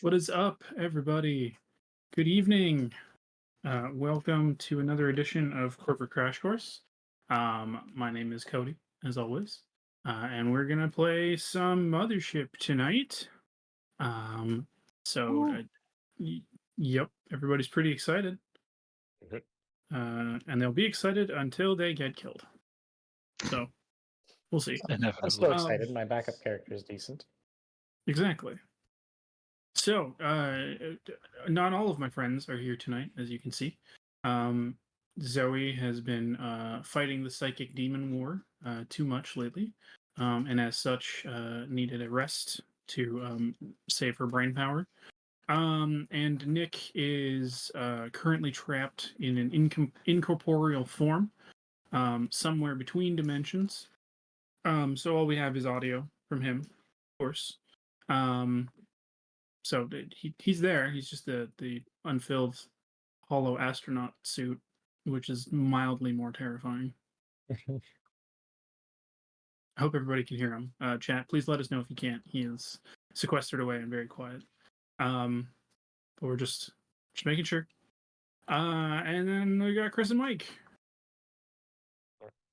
What is up, everybody? Good evening. Welcome to another edition of Corporate Crash Course. My name is Cody, as always, and we're gonna play some Mothership tonight. Um, so, yep, everybody's pretty excited, and they'll be excited until they get killed. So, we'll see. I'm still excited. My backup character is decent. Exactly. So, not all of my friends are here tonight, as you can see. Zoe has been fighting the psychic demon war too much lately, and as such, needed a rest to save her brain power. And Nick is currently trapped in an incorporeal form, somewhere between dimensions. So all we have is audio from him, of course. So he's there. He's just the unfilled hollow astronaut suit, which is mildly more terrifying. I hope everybody can hear him. Chat, please let us know if you can't. He is sequestered away and very quiet. But we're just making sure. And then we got Chris and Mike.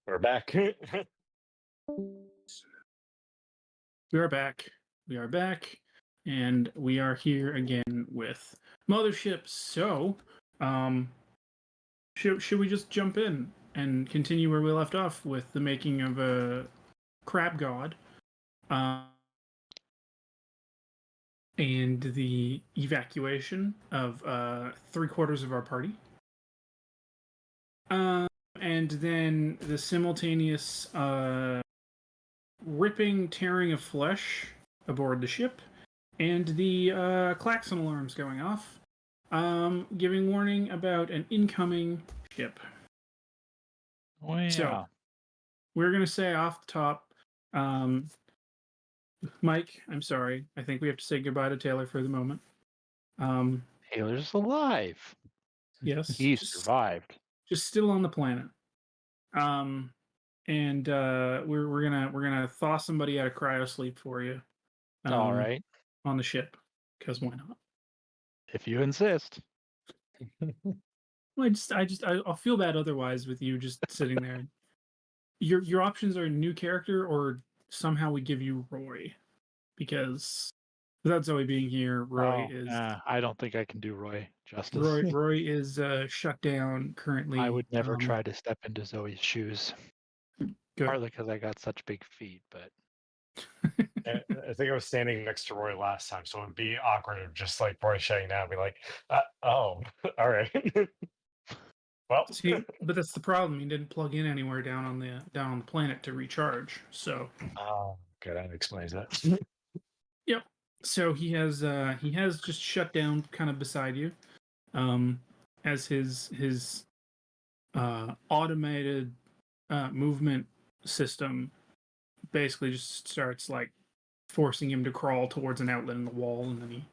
We're back. We are back. We are back. And we are here again with Mothership. So, should we just jump in and continue where we left off with the making of a crab god, and the evacuation of 3/4 of our party, and then the simultaneous ripping, tearing of flesh aboard the ship, and the klaxon alarms going off, giving warning about an incoming ship. Oh, yeah. So, we're going to say off the top, Mike, I'm sorry. I think we have to say goodbye to Taylor for the moment. Taylor's alive. Yes. He survived. Just still on the planet. And we're gonna thaw somebody out of cryo sleep for you. All right. On the ship, because why not? If you insist. I'll feel bad otherwise with you just sitting there. Your options are new character or somehow we give you Roy, because without Zoe being here, Roy is. I don't think I can do Roy justice. Roy is shut down currently. I would never try to step into Zoe's shoes. Good. Partly because I got such big feet, but. I think I was standing next to Roy last time, so it would be awkward of just like Roy shutting down, be like, "Oh, all right." Well, see, but that's the problem. He didn't plug in anywhere down on the planet to recharge. So. Oh, okay, that explains that. Yep. So he has just shut down, kind of beside you, as his automated movement system basically just starts like forcing him to crawl towards an outlet in the wall, and then he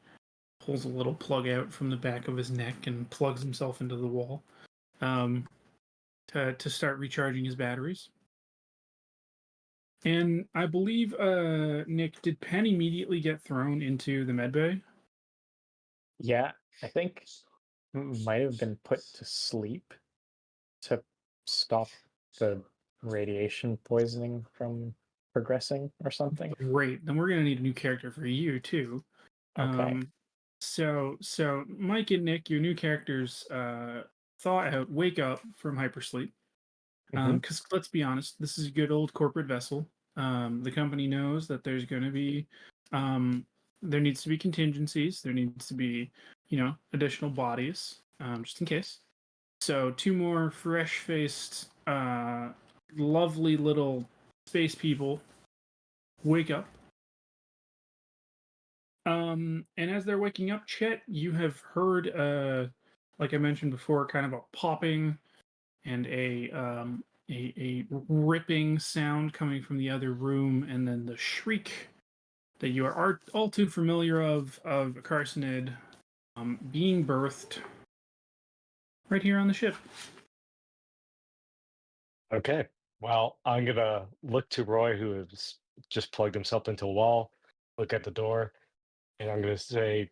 pulls a little plug out from the back of his neck and plugs himself into the wall to start recharging his batteries. And I believe, Nick, did Penn immediately get thrown into the medbay? Yeah, I think might have been put to sleep to stop the radiation poisoning from progressing or something. Great. Then we're gonna need a new character for you too. Okay. So Mike and Nick, your new characters, thaw out, wake up from hypersleep. Because let's be honest, this is a good old corporate vessel. The company knows that there's going to be, there needs to be contingencies. There needs to be, additional bodies, just in case. So 2 more fresh-faced, lovely little space people wake up. And as they're waking up, Chet, you have heard, like I mentioned before, kind of a popping and a ripping sound coming from the other room, and then the shriek that you are all too familiar of a carcinoid being birthed right here on the ship. Okay, well, I'm gonna look to Roy, who has just plugged himself into a wall, look at the door, and I'm gonna say,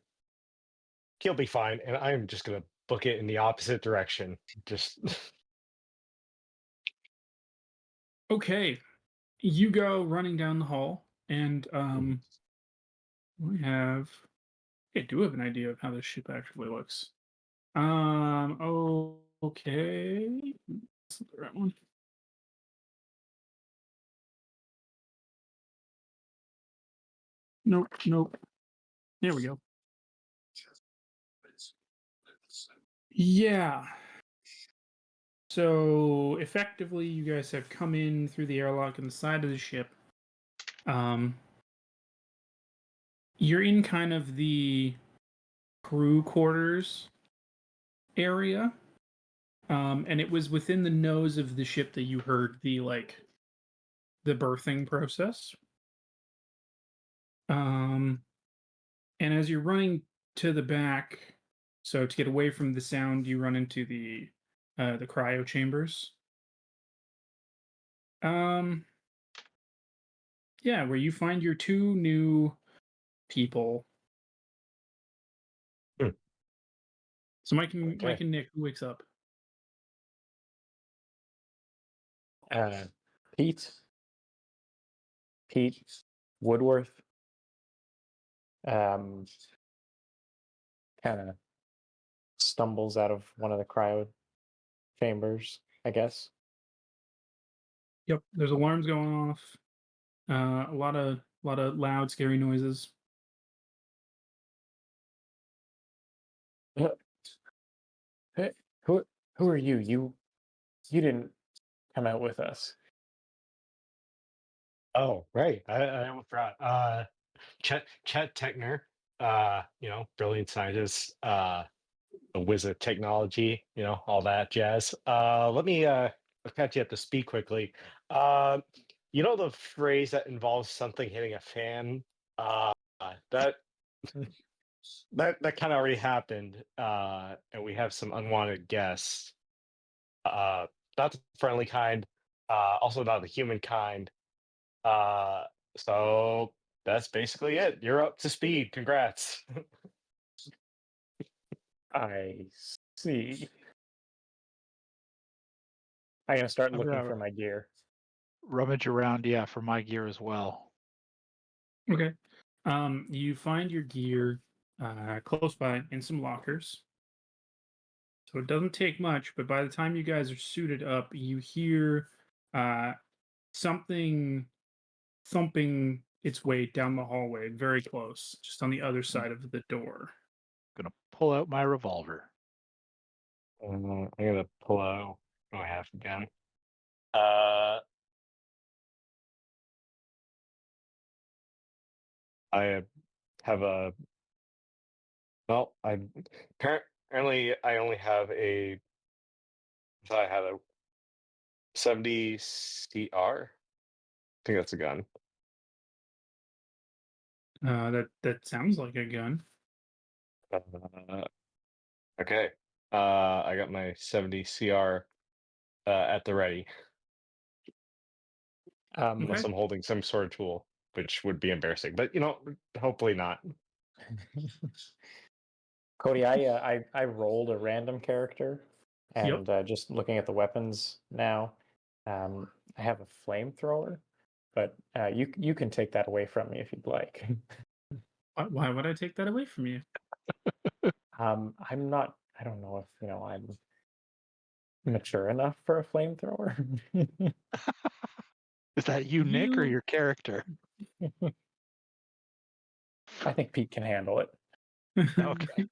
he'll be fine, and I'm just gonna book it in the opposite direction. Just Okay, you go running down the hall, and I do have an idea of how this ship actually looks. Okay. That's not the right one. Nope, nope. There we go. Yeah. So effectively, you guys have come in through the airlock in the side of the ship. You're in kind of the crew quarters area. And it was within the nose of the ship that you heard the birthing process. And as you're running to the back, so to get away from the sound, you run into the cryo chambers. Yeah, where you find your two new people. Hmm. So Mike and Okay. Nick, who wakes up? Pete, Woodworth, kind of stumbles out of one of the cryo chambers, I guess. Yep, there's alarms going off. A lot of loud, scary noises. Hey, who are you? You didn't come out with us. Oh, right. I almost forgot. Chet Techner, brilliant scientist, a whiz of technology, all that jazz. Let me catch you up to speed quickly. Uh, the phrase that involves something hitting a fan? That that kind of already happened, and we have some unwanted guests. Uh, not the friendly kind, also not the human kind. Uh, so that's basically it. You're up to speed. Congrats. I see. I'm gonna start I'm looking gonna for my gear. rummage around, yeah, for my gear as well. Okay. You find your gear close by in some lockers. So it doesn't take much, but by the time you guys are suited up, you hear uh, something thumping its way down the hallway, very close, just on the other side of the door. Gonna pull out my revolver. I'm gonna pull out. Oh, I have again. Uh, I have a. Well, apparently I only have a. I thought I had a 70 CR. I think that's a gun. That sounds like a gun. Uh, okay. I got my 70 CR at the ready, unless Okay. I'm holding some sort of tool, which would be embarrassing. But hopefully not. Cody, I rolled a random character, Yep. and just looking at the weapons now, I have a flamethrower, but you can take that away from me if you'd like. Why would I take that away from you? I'm not. I don't know if I'm mature enough for a flamethrower. Is that you, Nick, or You your character? I think Pete can handle it. Okay.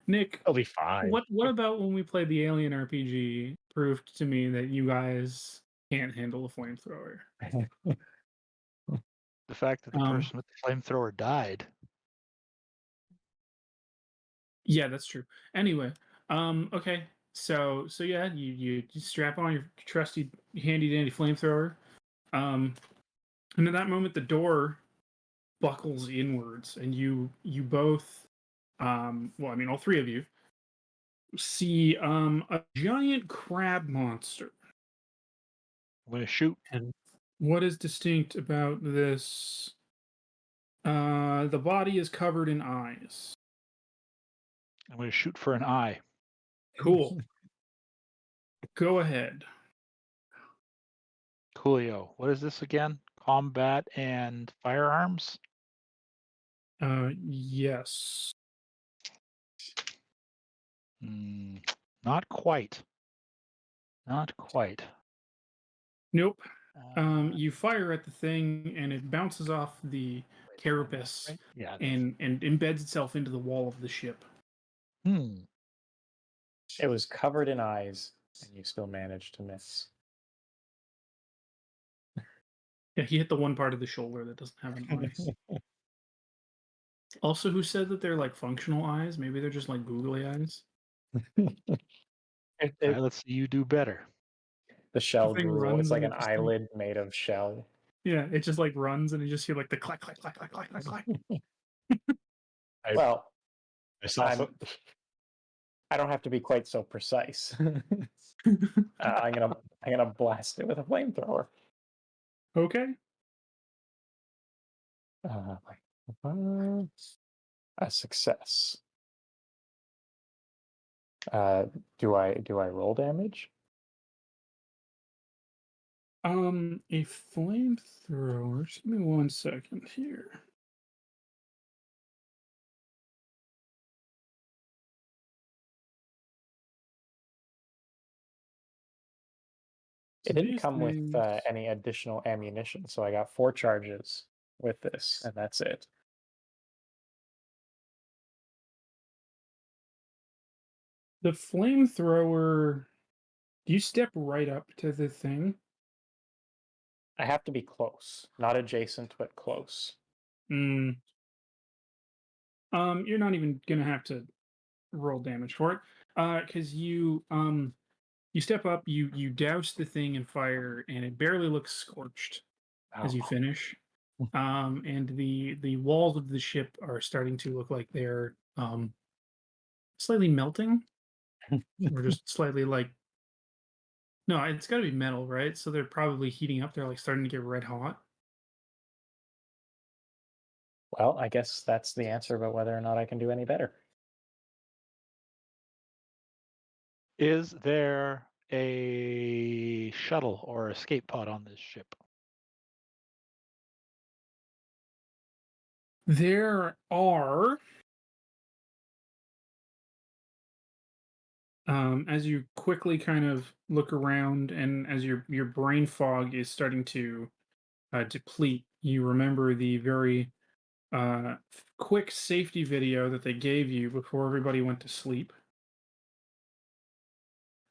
Nick, I'll be fine. what about when we played the Alien RPG proved to me that you guys can't handle a flamethrower? The fact that the Um, person with the flamethrower died. yeah, that's true. Anyway, okay. So yeah, you strap on your trusty handy dandy flamethrower. And at that moment the door buckles inwards and you both well, I mean all three of you see a giant crab monster. I'm gonna shoot. And what is distinct about this? The body is covered in eyes. I'm going to shoot for an eye. Cool. Go ahead. Coolio. What is this again? Combat and firearms? Yes. Not quite. Not quite. Nope. Uh, You fire at the thing, and it bounces off the carapace right? Yeah. and embeds itself into the wall of the ship. It was covered in eyes, and you still managed to miss. Yeah, he hit the one part of the shoulder that doesn't have an eye. Also, who said that they're like functional eyes? Maybe they're just like googly eyes. All right, let's see you do better. The shell thing drool. runs It's like and an it just, like- eyelid made of shell. Yeah, it just like runs, and you just hear like the clack, clack, clack, clack, clack, clack, clack. Well, I saw I'm- I don't have to be quite so precise. I'm gonna blast it with a flamethrower. Okay. A success. Do I roll damage? A flamethrower. Just give me 1 second here. It didn't come with any additional ammunition, so I got 4 charges with this, and that's it. The flamethrower. Do you step right up to the thing? I have to be close, not adjacent, but close. You're not even gonna have to roll damage for it, because you step up, you douse the thing in fire, and it barely looks scorched as you finish. And the walls of the ship are starting to look like they're slightly melting, or just slightly like. No, it's got to be metal, right? So they're probably heating up. They're like starting to get red hot. Well, I guess that's the answer about whether or not I can do any better. Is there a shuttle or escape pod on this ship? There are. As you quickly kind of look around, and as your brain fog is starting to deplete, you remember the very quick safety video that they gave you before everybody went to sleep.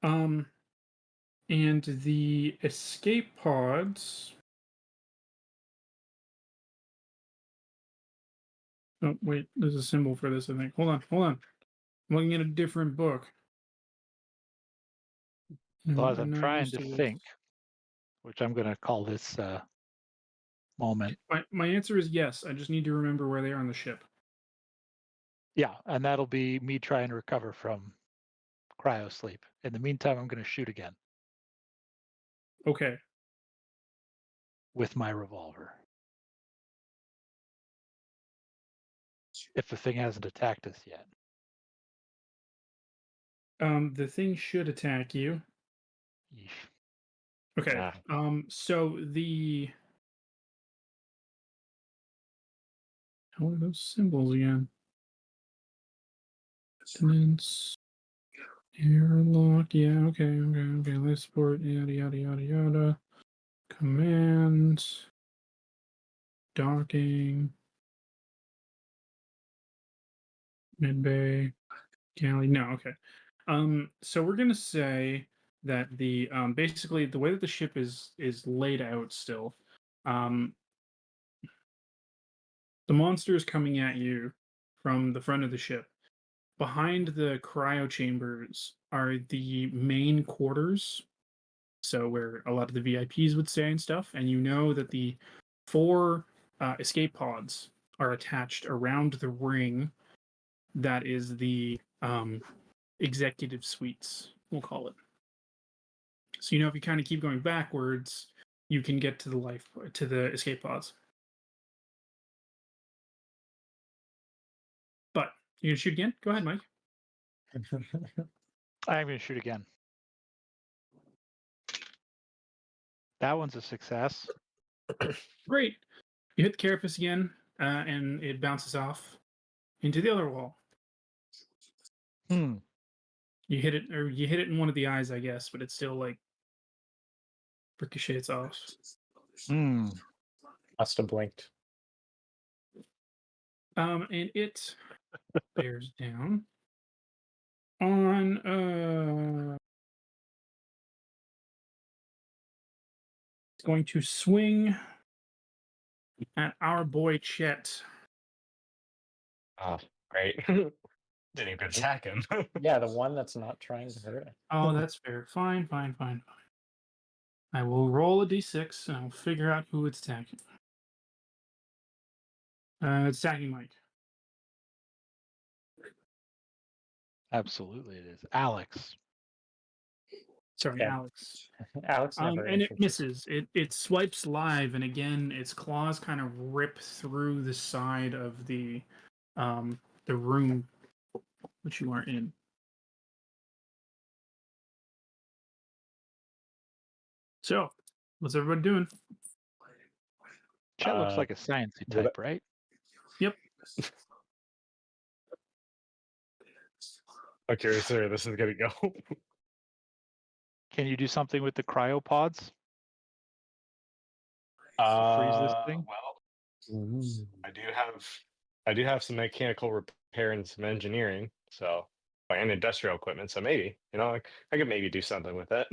And the escape pods. Oh wait, there's a symbol for this. I think. Hold on. I'm looking at a different book. Well, as I'm I'm not trying used to this. think, which I'm going to call this moment. My answer is yes. I just need to remember where they are on the ship. Yeah, and that'll be me trying to recover from cryo sleep. In the meantime, I'm going to shoot again Okay. with my revolver. If the thing hasn't attacked us yet. The thing should attack you. Yeesh. Okay. So the. What are those symbols again? Dissonance. Airlock. Yeah. Okay. Life support. Yada yada yada yada. Command. Docking. Mid-bay. Galley. No. Okay. So we're gonna say that the basically the way that the ship is laid out still, the monster is coming at you from the front of the ship. Behind the cryo chambers are the main quarters, so where a lot of the VIPs would stay and stuff. And you know that the 4 escape pods are attached around the ring that is the executive suites, we'll call it. So if you kind of keep going backwards, you can get to the escape pods. But you can shoot again. Go ahead, Mike. I'm going to shoot again. That one's a success. Great. You hit the carapace again, and it bounces off into the other wall. Hmm. You hit it in one of the eyes, I guess, but it's still like ricochets off. Hmm. Must have blinked. And it bears down on it's going to swing at our boy Chet. Oh, great. Didn't even attack him. Yeah, the one that's not trying to hurt. Oh, that's fair. Fine. I will roll a d6 and I'll figure out who it's attacking. It's attacking Mike. Absolutely, it is. Alex. Sorry, Yeah. Alex. Alex never And it answered. misses. It swipes live, and again, its claws kind of rip through the side of the room which you are in. So, what's everybody doing? Chet looks like a sciencey would type, right? Yep. Okay, sir, this is gonna go. Can you do something with the cryopods? Freeze this thing? Well, I do have some mechanical repair and some engineering, so and industrial equipment. So maybe I could maybe do something with it.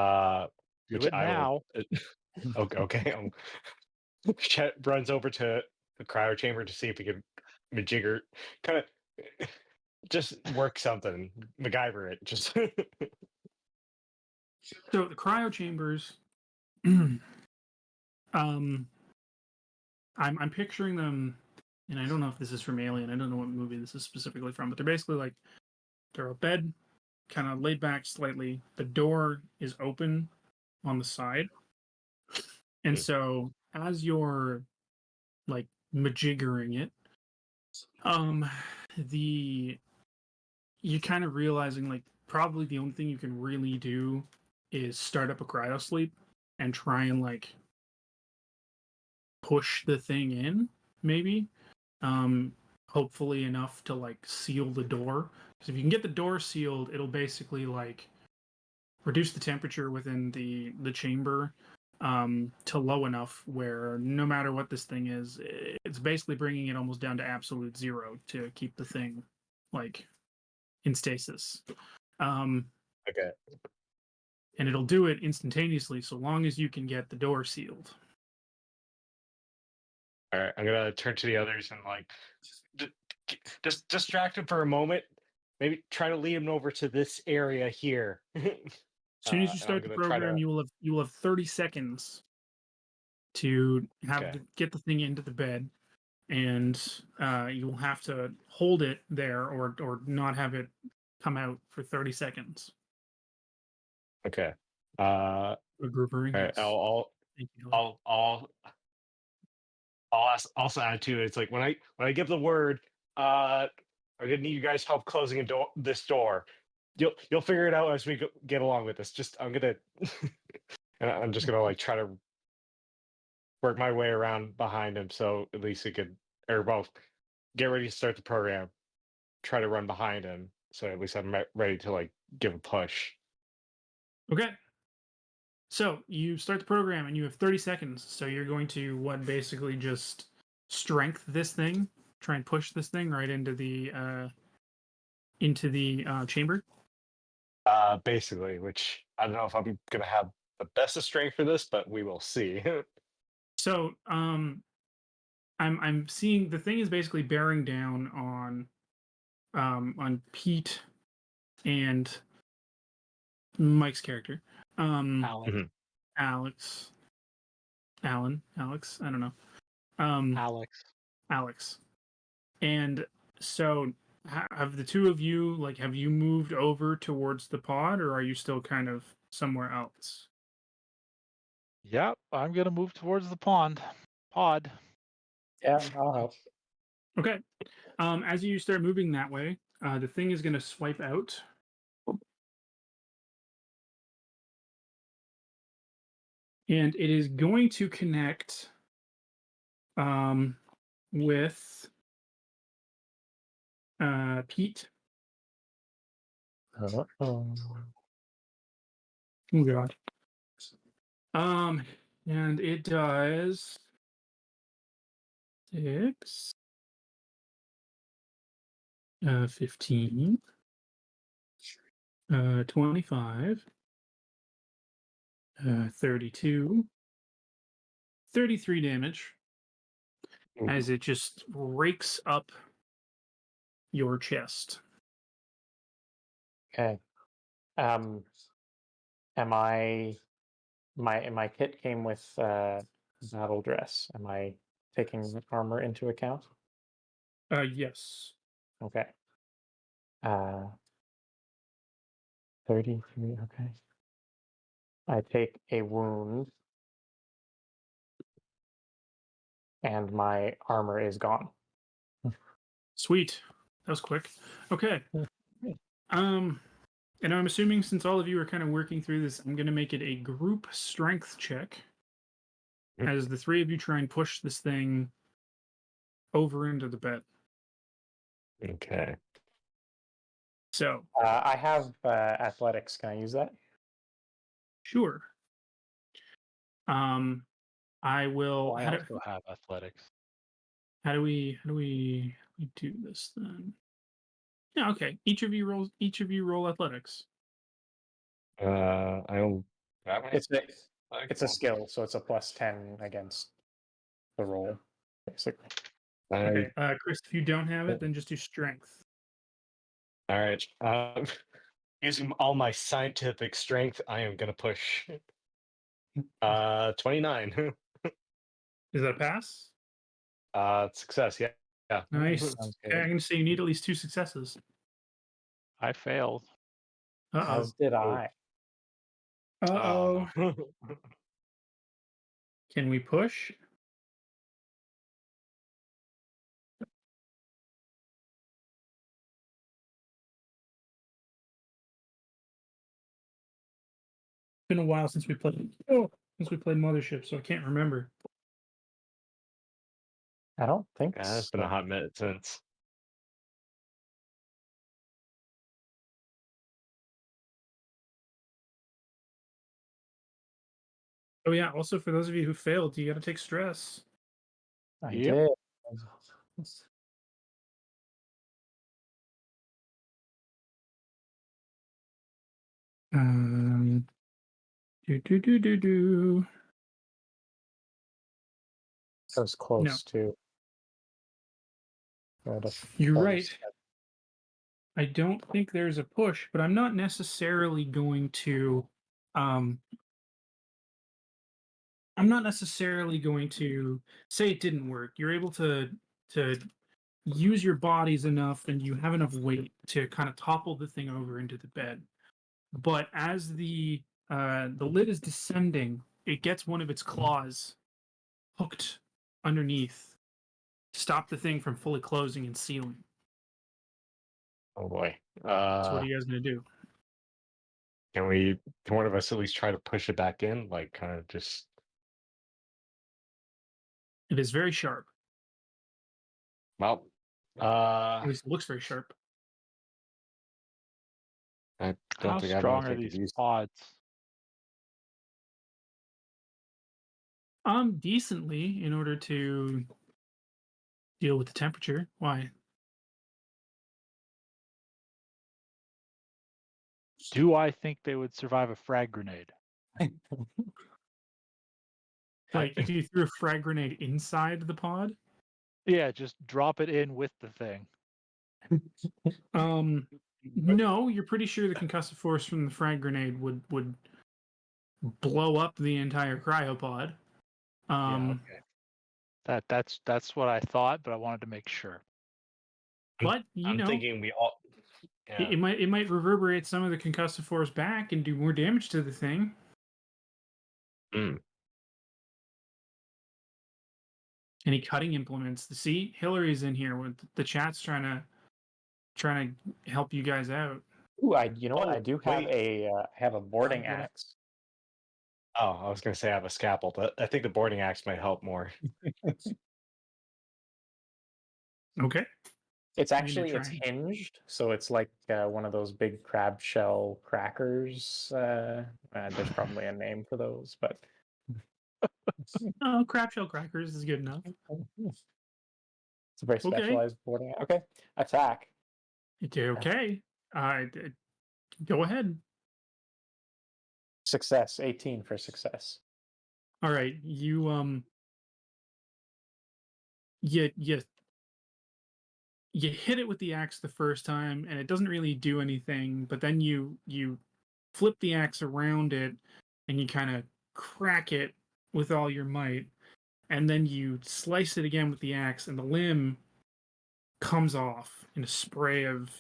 Do Which it I will. now. Okay. Chet runs over to the cryo chamber to see if he can majigger, kind of just work something, MacGyver it. Just So the cryo chambers, I'm picturing them, and I don't know if this is from Alien. I don't know what movie this is specifically from, but they're basically like they're a bed, kind of laid back slightly. The door is open on the side, and so as you're like majiggering it, the you kind of realizing like probably the only thing you can really do is start up a cryo sleep and try and like push the thing in, maybe. Hopefully enough to like seal the door. Because if you can get the door sealed, it'll basically like reduce the temperature within the chamber to low enough where no matter what this thing is, it's basically bringing it almost down to absolute zero to keep the thing like in stasis. okay. And it'll do it instantaneously so long as you can get the door sealed. All right, I'm gonna turn to the others and like just distract him for a moment. Maybe try to lead him over to this area here. As soon as you And I'm start the gonna try program, to. you will have 30 seconds to Okay. get the thing into the bed, and you will have to hold it there or not have it come out for 30 seconds. Okay. A grouper, All right. yes. Thank you. I'll also add to it. It's like when I give the word, I'm gonna need you guys' help closing this door. You'll figure it out as we get along with this. Just I'm gonna, and I'm just gonna like try to work my way around behind him, so at least he could, or well, get ready to start the program. Try to run behind him, so at least I'm ready to like give a push. Okay. So you start the program and you have 30 seconds. So you're going to basically just strength this thing, try and push this thing right into the chamber. Basically, which I don't know if I'm gonna have the best of strength for this, but we will see. So I'm seeing the thing is basically bearing down on Pete and Mike's character. Alex. Alex. Alex, I don't know. Alex. And so have the two of you have you moved over towards the pod, or are you still kind of somewhere else? Yep, I'm gonna move towards the pod. Yeah, I'll help. Okay. As you start moving that way, the thing is going to swipe out. And it is going to connect with Pete. Uh-oh. Oh god. And it does 6, 15, 25, 32, 33 damage as it just rakes up your chest. Okay. Am I my kit came with battle dress. Am I taking armor into account? Yes. Okay. 33, okay. I take a wound and my armor is gone. Sweet. That was quick. Okay. Great. And I'm assuming since all of you are kind of working through this, I'm going to make it a group strength check as the three of you try and push this thing over into the bed. Okay. So, I have athletics. Can I use that? sure. I will. I also have athletics. How do we do this then? Yeah, okay. Each of you roll athletics. I don't. It's a skill, so it's a +10 against the roll, basically. Okay, Chris, if you don't have it, then just do strength. All right. Using all my scientific strength, I am gonna push. 29. Is that a pass? Success. Yeah. Yeah. Nice. Sounds Okay, I'm good. going to say you need at least 2 successes. I failed. Uh-oh. As did I. Uh-oh. Oh. Can we push? It's been a while since we played Mothership, so I can't remember. I don't think Yeah, it's been a hot minute since. Oh yeah, also for those of you who failed, you got to take stress. I Yep. did. Um, do. That was close too. You're right. I don't think there's a push, but I'm not necessarily going to say it didn't work. You're able to use your bodies enough and you have enough weight to kind of topple the thing over into the bed. But as the lid is descending, it gets one of its claws hooked underneath to stop the thing from fully closing and sealing. Oh boy. So what are you guys gonna do? Can one of us at least try to push it back in? Like kind of just It is very sharp. well At least it looks very sharp. I How don't think I have strong are anything to these use. pods? Decently in order to deal with the temperature. Why? Do I think they would survive a frag grenade? Like if you threw a frag grenade inside the pod? Yeah, just drop it in with the thing. No, you're pretty sure the concussive force from the frag grenade would blow up the entire cryopod. Yeah, okay. That's what I thought, but I wanted to make sure. But I'm thinking we all yeah. it might reverberate some of the concussive force back and do more damage to the thing. Any cutting implements? See, Hillary's in here with the chat's trying to help you guys out. Ooh, you know what? I Oh, do have wait. have a boarding wanna- axe. Oh, I was going to say I have a scalpel, but I think the boarding axe might help more. Okay. It's I'm gonna actually it's try. hinged, so it's like one of those big crab shell crackers. There's probably a name for those, but Oh, crab shell crackers is good enough. it's a very Okay. specialized boarding axe. Okay, attack. Okay. Go ahead. Success, 18 for success. All right. You you hit it with the axe the first time and it doesn't really do anything, but then you flip the axe around it and you kind of crack it with all your might, and then you slice it again with the axe and the limb comes off in a spray of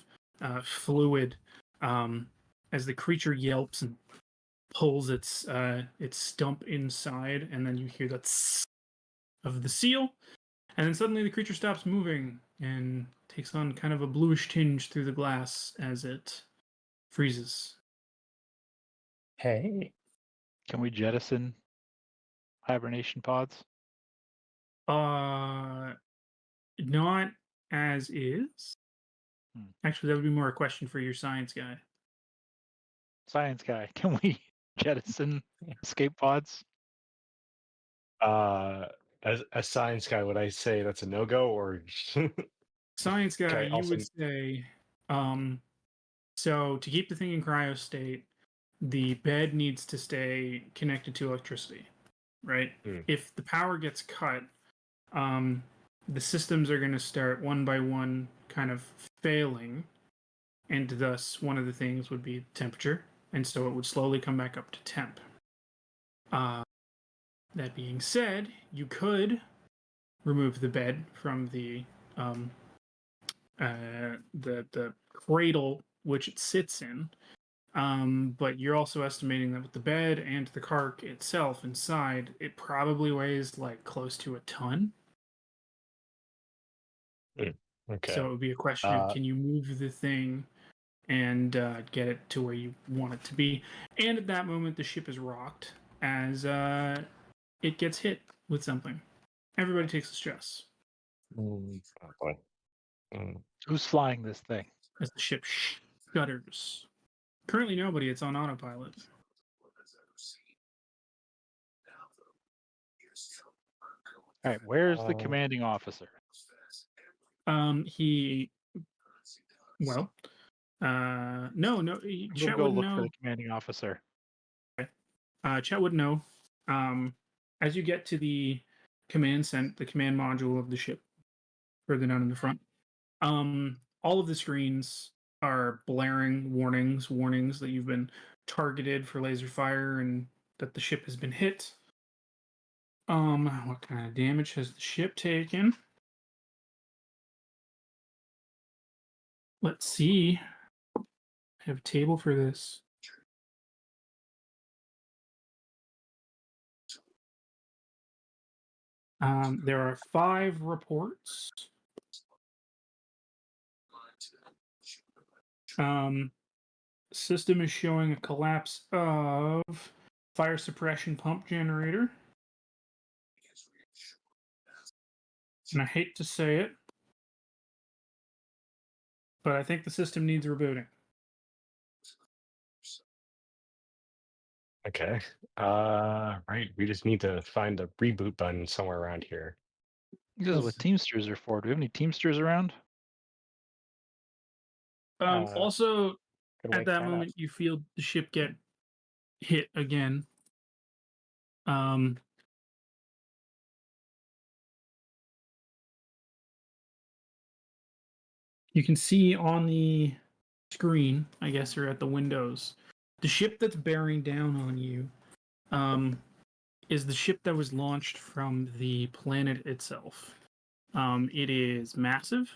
fluid, as the creature yelps and pulls its stump inside, and then you hear the tss of the seal, and then suddenly the creature stops moving and takes on kind of a bluish tinge through the glass as it freezes. Hey, Can we jettison hibernation pods? Not as is. Hmm. Actually, that would be more a question for your science guy. Science guy, can we jettison escape pods? As a science guy, would I say that's a no-go or? Science guy, Okay, you also- would say, so to keep the thing in cryo state, the bed needs to stay connected to electricity, right? If the power gets cut, the systems are going to start one by one kind of failing, and thus one of the things would be temperature, and so it would slowly come back up to temp. That being said, you could remove the bed from the cradle which it sits in, but you're also estimating that with the bed and the carc itself inside, it probably weighs like close to a ton. Okay. So it would be a question of can you move the thing and get it to where you want it to be. And at that moment, the ship is rocked as it gets hit with something. Everybody takes the stress Oh boy. Who's flying this thing? as the ship shudders. Currently, nobody. It's on autopilot. All right, where's the commanding officer? He. Well, no. I'm Chet gonna go wouldn't look for know. the commanding officer. Chet would know. As you get to the command module of the ship, further down in the front, all of the screens are blaring warnings that you've been targeted for laser fire and that the ship has been hit. What kind of damage has the ship taken? Let's see. I have a table for this. There are 5 reports. System is showing a collapse of fire suppression pump generator. And I hate to say it, but I think the system needs rebooting. Okay. Right. We just need to find the reboot button somewhere around here. This is what Teamsters are for. Do we have any Teamsters around? Also, could at wake that Cat moment, up. you feel the ship get hit again. You can see on the screen, I guess, or at the windows, the ship that's bearing down on you is the ship that was launched from the planet itself. It is massive,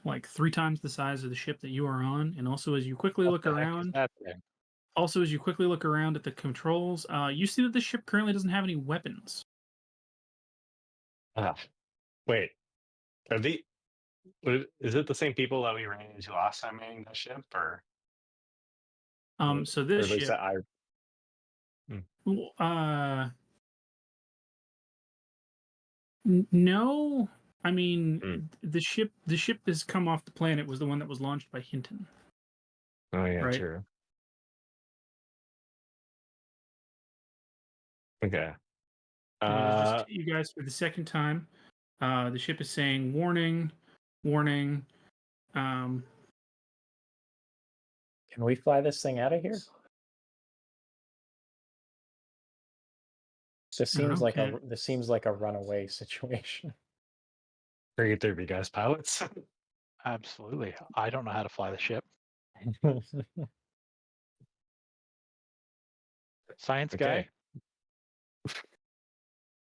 like 3 times the size of the ship that you are on, and also as you quickly What look the heck is around, that thing? at the controls, you see that the ship currently doesn't have any weapons. Wait, are the is it the same people that we ran into last time manning that ship, or So or this at least ship, that I? Hmm. uh, no, I mean Hmm. the ship that's come off the planet was the one that was launched by Hinton, Oh yeah, right? true. Okay. And it is just Uh, you guys for the second time. The ship is saying warning, warning. Um, Can we fly this thing out of here? This I don't seems know, like can a runaway situation. bring it through, you guys, pilots. Absolutely. I don't know how to fly the ship. Science guy. Okay.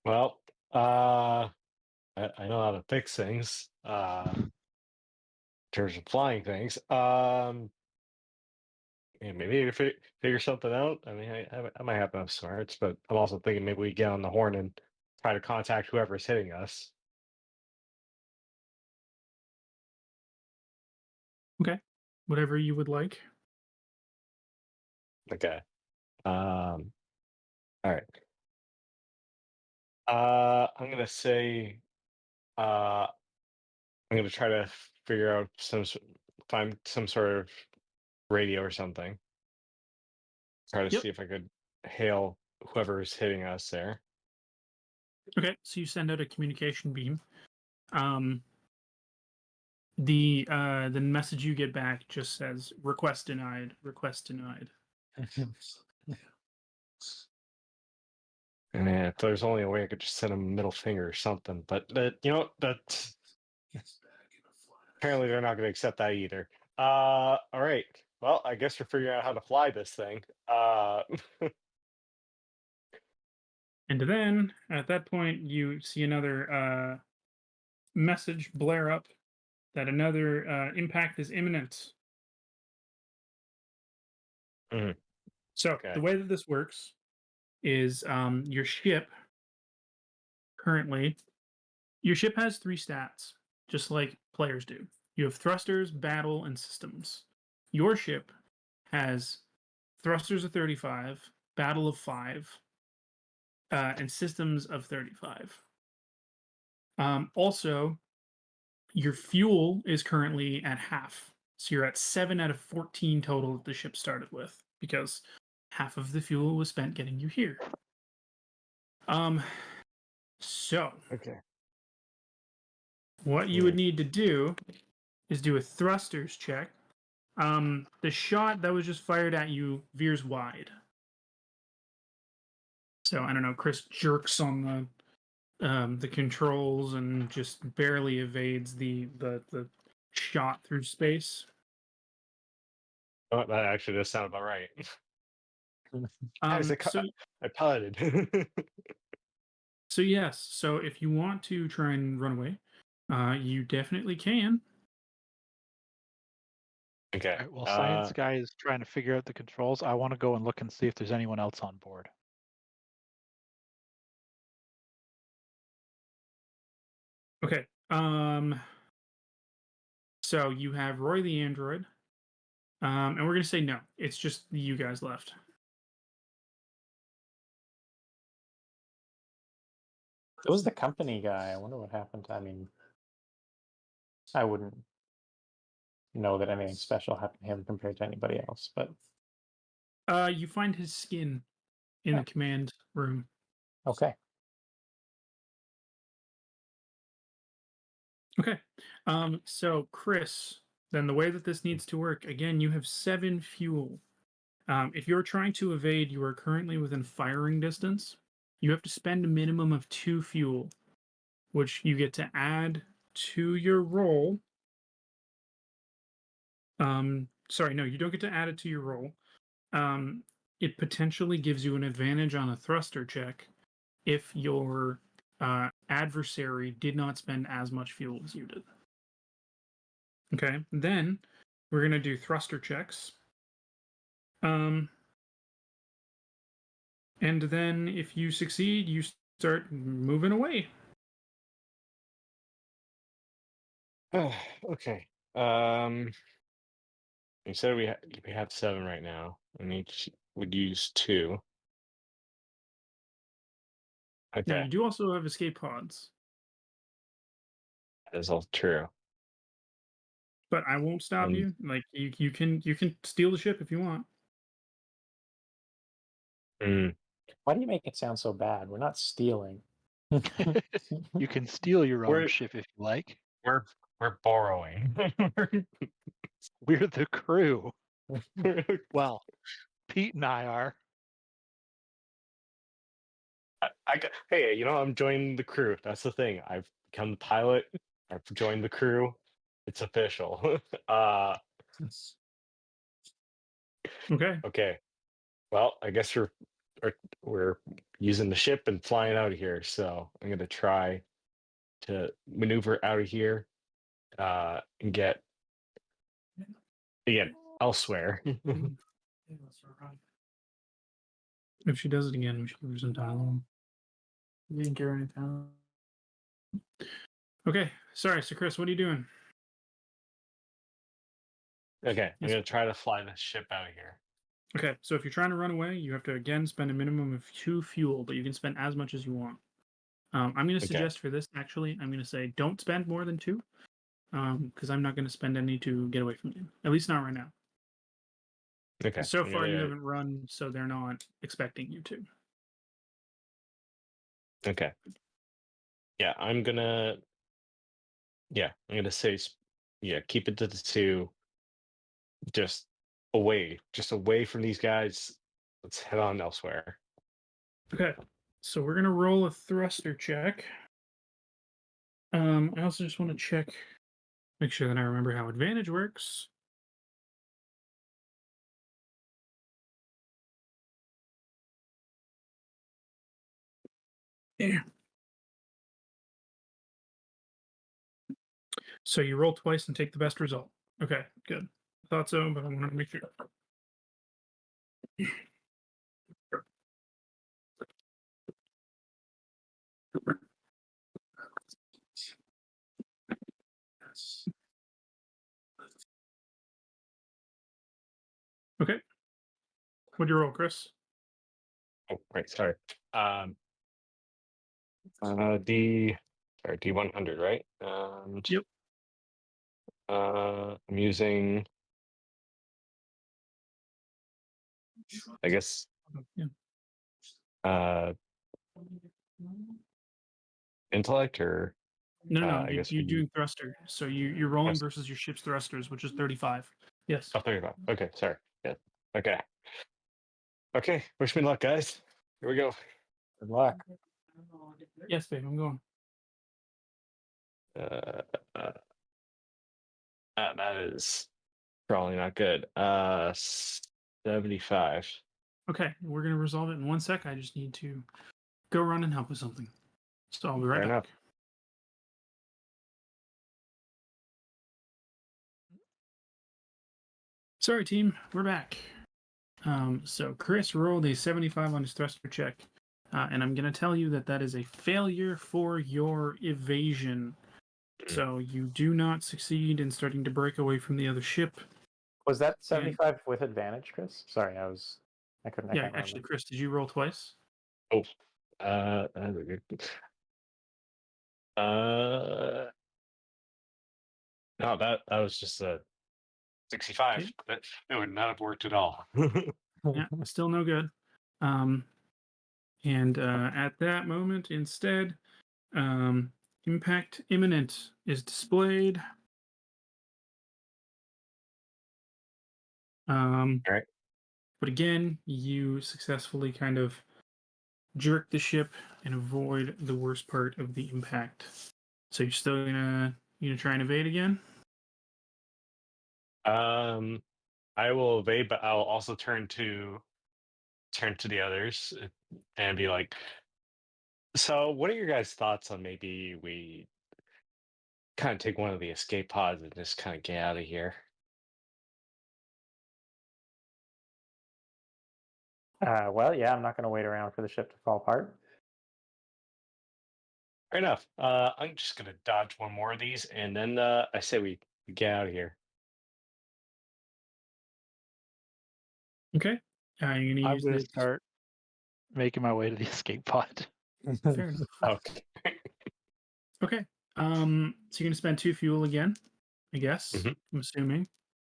Well, uh, I know how to fix things. In terms of flying things. Yeah, maybe figure something out. I mean, I might have enough smarts, but I'm also thinking maybe we get on the horn and try to contact whoever's hitting us. okay, whatever you would like. Okay. All right. I'm gonna say, uh, I'm gonna try to figure out find some sort of radio or something. Try to Yep. see if I could hail whoever's hitting us there. Okay, so you send out a communication beam. Um, the message you get back just says request denied, request denied. And if there's only a way I could just send them a middle finger or something, but that apparently they're not going to accept that either. All right. Well, I guess we're figuring out how to fly this thing. And then at that point, you see another message blare up that another impact is imminent. Mhm. So Okay. the way that this works is your ship currently, your ship has 3 stats, just like players do. You have thrusters, battle, and systems. Your ship has thrusters of 35, battle of 5, and systems of 35. Also, your fuel is currently at half. So you're at 7 out of 14 total that the ship started with, because half of the fuel was spent getting you here. So Okay. what you would need to do is do a thrusters check. The shot that was just fired at you veers wide. So I don't know, Chris jerks on the controls and just barely evades the shot through space. Oh, that actually does sound about right. Guys, So I piloted. so yes, so if you want to try and run away, you definitely can. Okay. All right, well, science guy is trying to figure out the controls. I want to go and look and see if there's anyone else on board. Okay. So you have Roy the android, and we're gonna say no. It's just you guys left. It was the company guy. I wonder what happened. I mean, I wouldn't know that anything special happened to him compared to anybody else, but You find his skin in the command room. okay. Okay. So Chris, then the way that this needs to work, again, you have 7 fuel. If you're trying to evade, you are currently within firing distance. You have to spend a minimum of 2 fuel, which you get to add to your roll. Sorry, no, you don't get to add it to your roll. It potentially gives you an advantage on a thruster check if your adversary did not spend as much fuel as you did. Okay, then we're going to do thruster checks. And then if you succeed, you start moving away. Okay. You said we have 7 right now, and each would use 2. Now Okay, you do also have escape pods, that is all true. but I won't stop And you. Like you can steal the ship if you want. mm, Why do you make it sound so bad? We're not stealing. You can steal your own we're ship if you like. we're we're borrowing. We're the crew. Well, Pete and I are. Hey, I'm joining the crew. That's the thing. I've become the pilot. I've joined the crew. It's official. Okay. Okay. Well, I guess we're using the ship and flying out of here. So I'm gonna try to maneuver out of here and get again elsewhere. If she does it again, she lives in Thailand. You didn't get her any talent. Okay. Sorry. So Chris, what are you doing? Okay, I'm Yes. gonna try to fly the ship out of here. Okay. So if you're trying to run away, you have to again spend a minimum of 2 fuel, but you can spend as much as you want. I'm going to Okay. suggest for this, actually, I'm going to say don't spend more than 2, because I'm not going to spend any to get away from you. At least not right now. Okay. So I'm far, you gonna- haven't run, so they're not expecting you to. Okay. Yeah, I'm gonna. Yeah, I'm gonna say. Yeah, keep it to the 2. Just away from these guys. Let's head on elsewhere. Okay. So we're going to roll a thruster check. I also just want to check, make sure that I remember how advantage works. Yeah. So you roll twice and take the best result. Okay, good. I thought so, but I wanted to make sure. Okay. What'd you roll, Chris? Oh, right. Sorry. D100, right? Yep. I'm using, I guess, Yeah. uh, intellect or No, I guess you're doing thruster. So you're rolling Thrust- versus your ship's thrusters, which is 35. Yes. 35. Okay, sorry. Yeah. Okay. Okay. Wish me luck, guys. Here we go. Good luck. Yes, babe, I'm going. Uh, uh, that is probably not good. 75. Okay, we're gonna resolve it in 1 sec. I just need to go run and help with something. So I'll be right Fair back. enough. Sorry, team, we're back. So Chris rolled a 75 on his thruster check, and I'm going to tell you that that is a failure for your evasion. So you do not succeed in starting to break away from the other ship. Was that 75 with advantage, Chris? Sorry, I couldn't. I Yeah, can't actually, remember. Chris, did you roll twice? Oh, that's a good. Uh, no, that was just a 65. Okay. That would not have worked at all. Yeah, still no good. And at that moment, instead, impact imminent is displayed. All right. But again, you successfully kind of jerk the ship and avoid the worst part of the impact. So you're still gonna try and evade again? I will evade, but I'll also turn to the others and be like, so what are your guys' thoughts on maybe we kind of take one of the escape pods and just kind of get out of here? Well, yeah, I'm not going to wait around for the ship to fall apart. Fair enough. I'm just gonna dodge one more of these, and then I say we get out of here. Okay. You're gonna I'm use going to this. start making my way to the escape pod. Fair enough. Okay. Okay. So you're gonna spend 2 fuel again, I guess. Mhm. I'm assuming.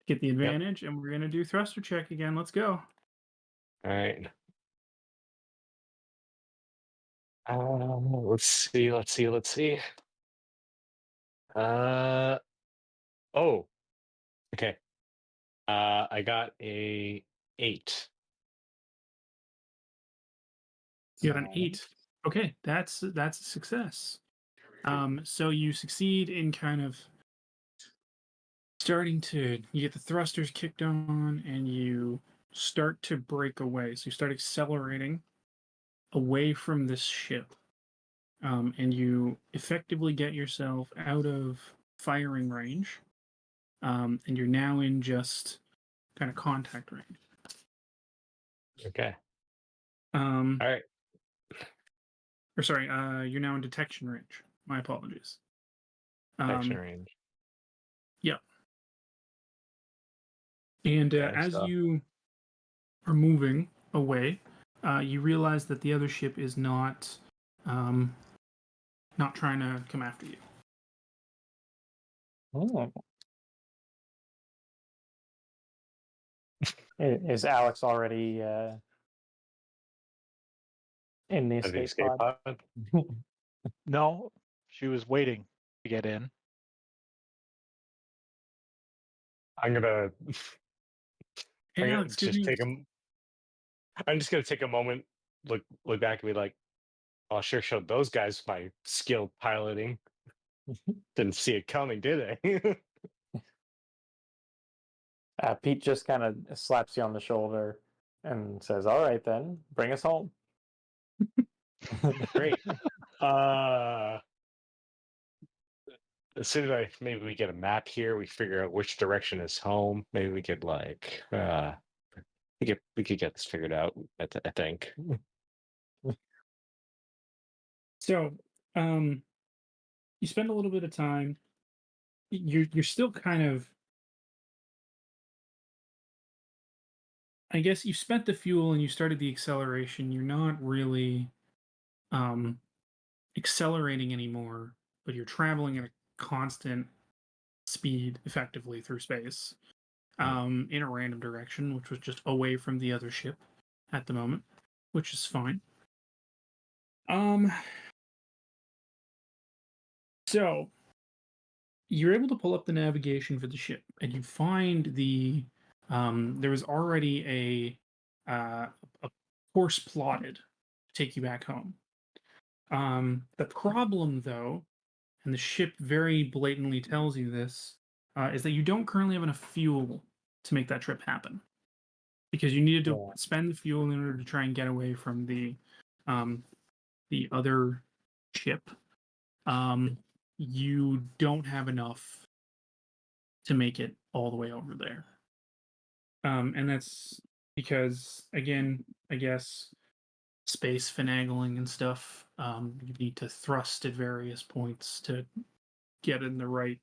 Get the advantage, and we're gonna do thruster check again. Let's go. All right. Let's see. Let's see. Oh. Okay. I got a 8. You got an 8. Okay, that's a success. So you succeed in kind of starting to you get the thrusters kicked on, and you start to break away. So you start accelerating away from this ship, and you effectively get yourself out of firing range, and you're now in just kind of contact range. Okay. Um, All right. or sorry, you're now in detection range. My apologies. Action range. Yeah. And Okay. as So you are moving away, you realize that the other ship is um, not trying to come after you. Oh. Is Alex already in the the escape escape pod? pod. No, she was waiting to get in. I'm gonna. Hey, I'm gonna Alex, good just news. take a. I'm just gonna take a moment, look back, and be like, "Oh, I sure showed those guys my skilled piloting. Didn't see it coming, did they?" Pete just kind of slaps you on the shoulder and says, "All right, then, bring us home." Great. Uh, as soon as maybe we get a map here, we figure out which direction is home. Maybe we could we could get this figured out. I think. So, you spend a little bit of time. You're still kind of. I guess you spent the fuel and you started the acceleration. You're not really um, accelerating anymore, but you're traveling at a constant speed, effectively through space, in a random direction, which was just away from the other ship at the moment, which is fine. Um, so you're able to pull up the navigation for the ship, and you find there was already a course plotted to take you back home. The problem, though, and the ship very blatantly tells you this, is that you don't currently have enough fuel to make that trip happen, because you needed to spend the fuel in order to try and get away from the other ship. You don't have enough to make it all the way over there. And that's because, again, I guess space finagling and stuff. You need to thrust at various points to get in the right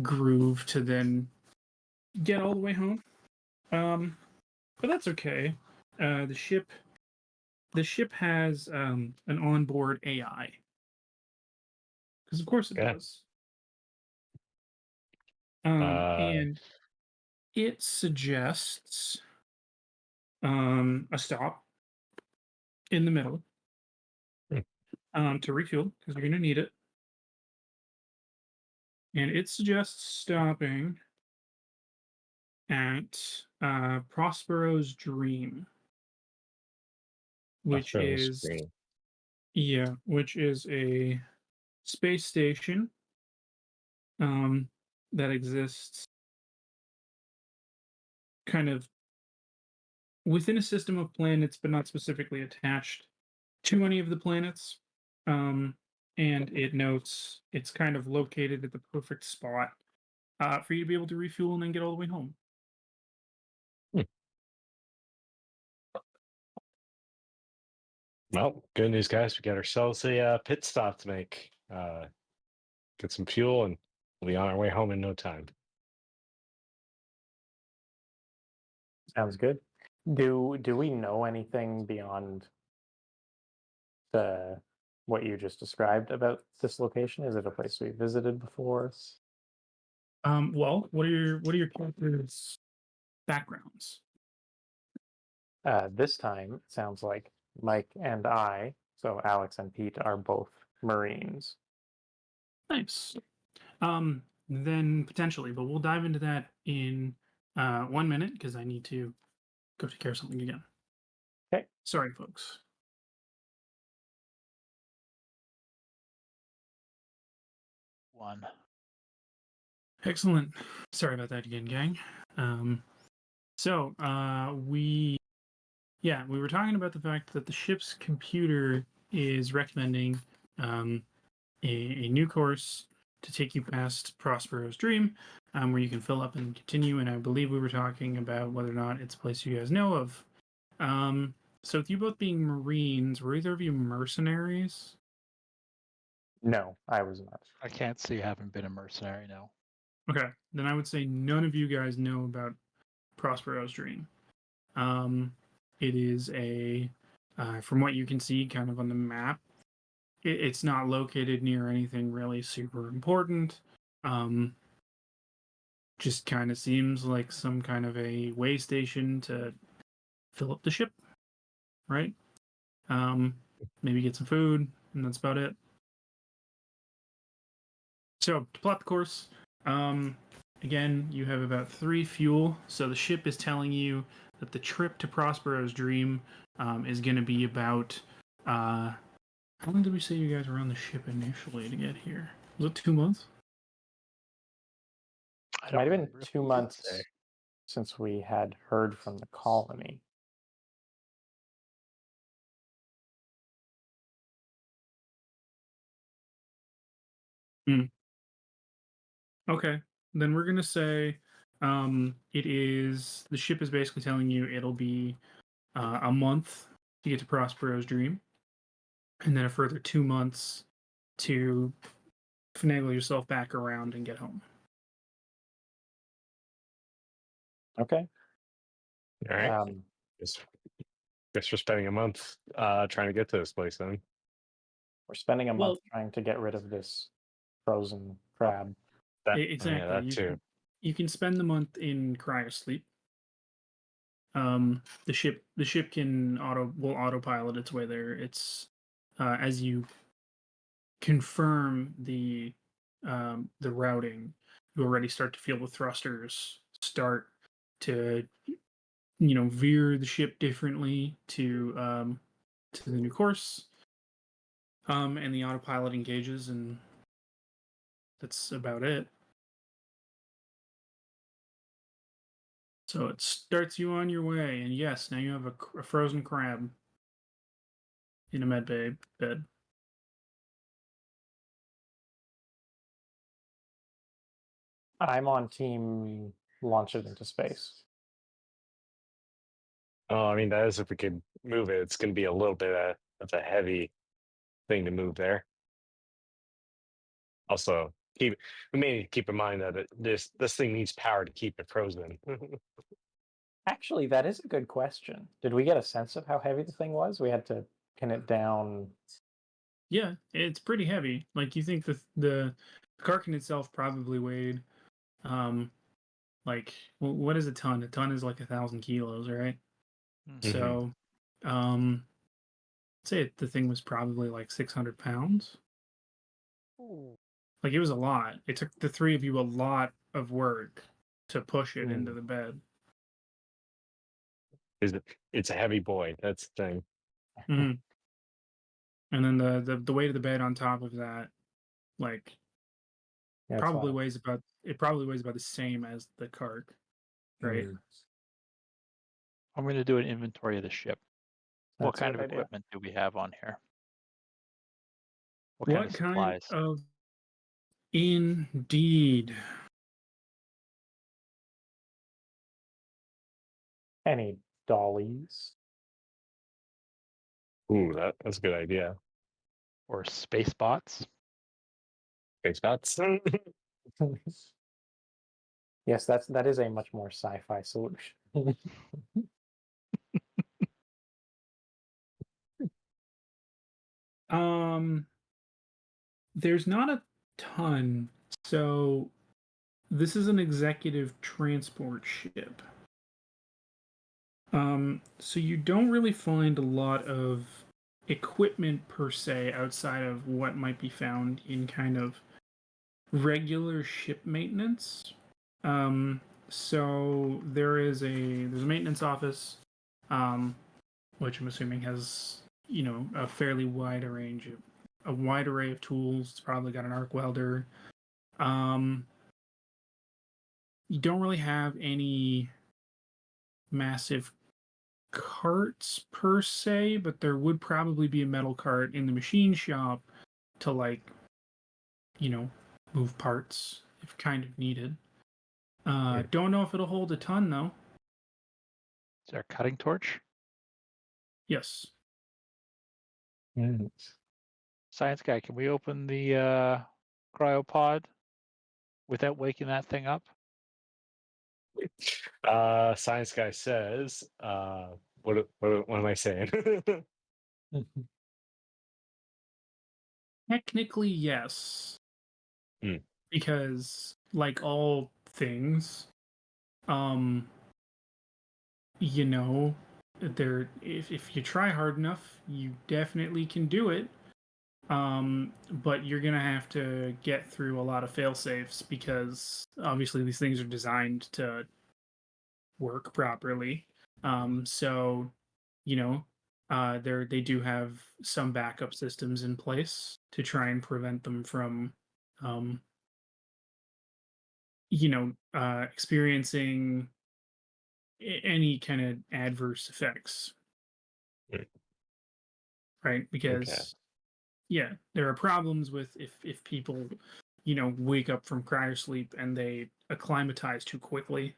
groove to then get all the way home. But that's okay. The ship has an onboard AI, because of course it Okay. does. Uh, And it suggests a stop in the middle to refuel, because you're going to need it. And it suggests stopping at Prospero's Dream, which is screen. which is a space station um, that exists kind of within a system of planets, but not specifically attached to any of the planets. And it notes it's kind of located at the perfect spot for you to be able to refuel and then get all the way home. Well, good news, guys. We got ourselves a pit stop to make. Get some fuel, and we'll be on our way home in no time. Sounds good. Do we know anything beyond the what you just described about this location? Is it a place we visited before? Well, what are your characters' backgrounds? This time, it sounds like Mike and I, so Alex and Pete, are both Marines. Nice. Then potentially, but we'll dive into that in 1 minute because I need to go take care of something again. Okay. Sorry, folks. One. Excellent. Sorry about that again, gang. We were talking about the fact that the ship's computer is recommending a new course to take you past Prospero's Dream, where you can fill up and continue. And I believe we were talking about whether or not it's a place you guys know of. So with you both being Marines, were either of you mercenaries? No, I was not. I can't see having been a mercenary, no. Okay, then I would say none of you guys know about Prospero's Dream. It is from what you can see kind of on the map, it's not located near anything really super important. Just kind of seems like some kind of a way station to fill up the ship, right? Maybe get some food, and that's about it. So to plot the course, again, you have about 3 fuel. So the ship is telling you that the trip to Prospero's Dream is going to be about. How long did we say you guys were on the ship initially to get here? Was it 2 months? It might have been 2 months since we had heard from the colony. Okay, then we're gonna say the ship is basically telling you it'll be a month to get to Prospero's Dream, and then a further 2 months to finagle yourself back around and get home. Okay. All right. Guess we're spending a month trying to get to this place then. We're spending a month trying to get rid of this frozen crab. Exactly. Yeah, that too. You can spend the month in cryosleep. The ship will autopilot its way there. It's as you confirm the routing, you already start to feel the thrusters start to veer the ship differently to the new course. And the autopilot engages, and that's about it. So it starts you on your way, and yes, now you have a frozen crab in a med bay bed. I'm on team launch it into space. Oh, I mean, that is if we could move it. It's going to be a little bit of a heavy thing to move there. Also, we may need to keep in mind that this thing needs power to keep it frozen. Actually, that is a good question. Did we get a sense of how heavy the thing was? We had to pin it down. Yeah, it's pretty heavy. Like you think the carcinoid itself probably weighed, what is a ton? A ton is like 1,000 kilos, right? Mm-hmm. So, say the thing was probably like 600 pounds. Ooh. Like it was a lot. It took the 3 of you a lot of work to push it into the bed. It's a heavy boy. That's the thing. Mm-hmm. And then the weight of the bed on top of that, like probably weighs about the same as the cart, right? I'm going to do an inventory of the ship. What That's a kind of good idea. equipment do we have on here? What What kind of supplies? Indeed. Any dollies? Ooh, that's a good idea. or space bots. Space bats. Yes, that is a much more sci-fi solution. There's not a ton. So this is an executive transport ship. So you don't really find a lot of equipment per se outside of what might be found in kind of regular ship maintenance. So there's a maintenance office, which I'm assuming has a fairly wide a wide array of tools. It's probably got an arc welder. You don't really have any massive carts per se, but there would probably be a metal cart in the machine shop to move parts if kind of needed. Don't know if it'll hold a ton though. Is there a cutting torch? Yes. Science guy, can we open the cryopod without waking that thing up? Science guy says, what am I saying? Technically, yes. Hmm. Because like all things, there if you try hard enough, you definitely can do it. But you're gonna have to get through a lot of fail safes because obviously these things are designed to work properly. So they do have some backup systems in place to try and prevent them from experiencing any kind of adverse effects, right? Because yeah, there are problems with if people wake up from cryosleep and they acclimatize too quickly.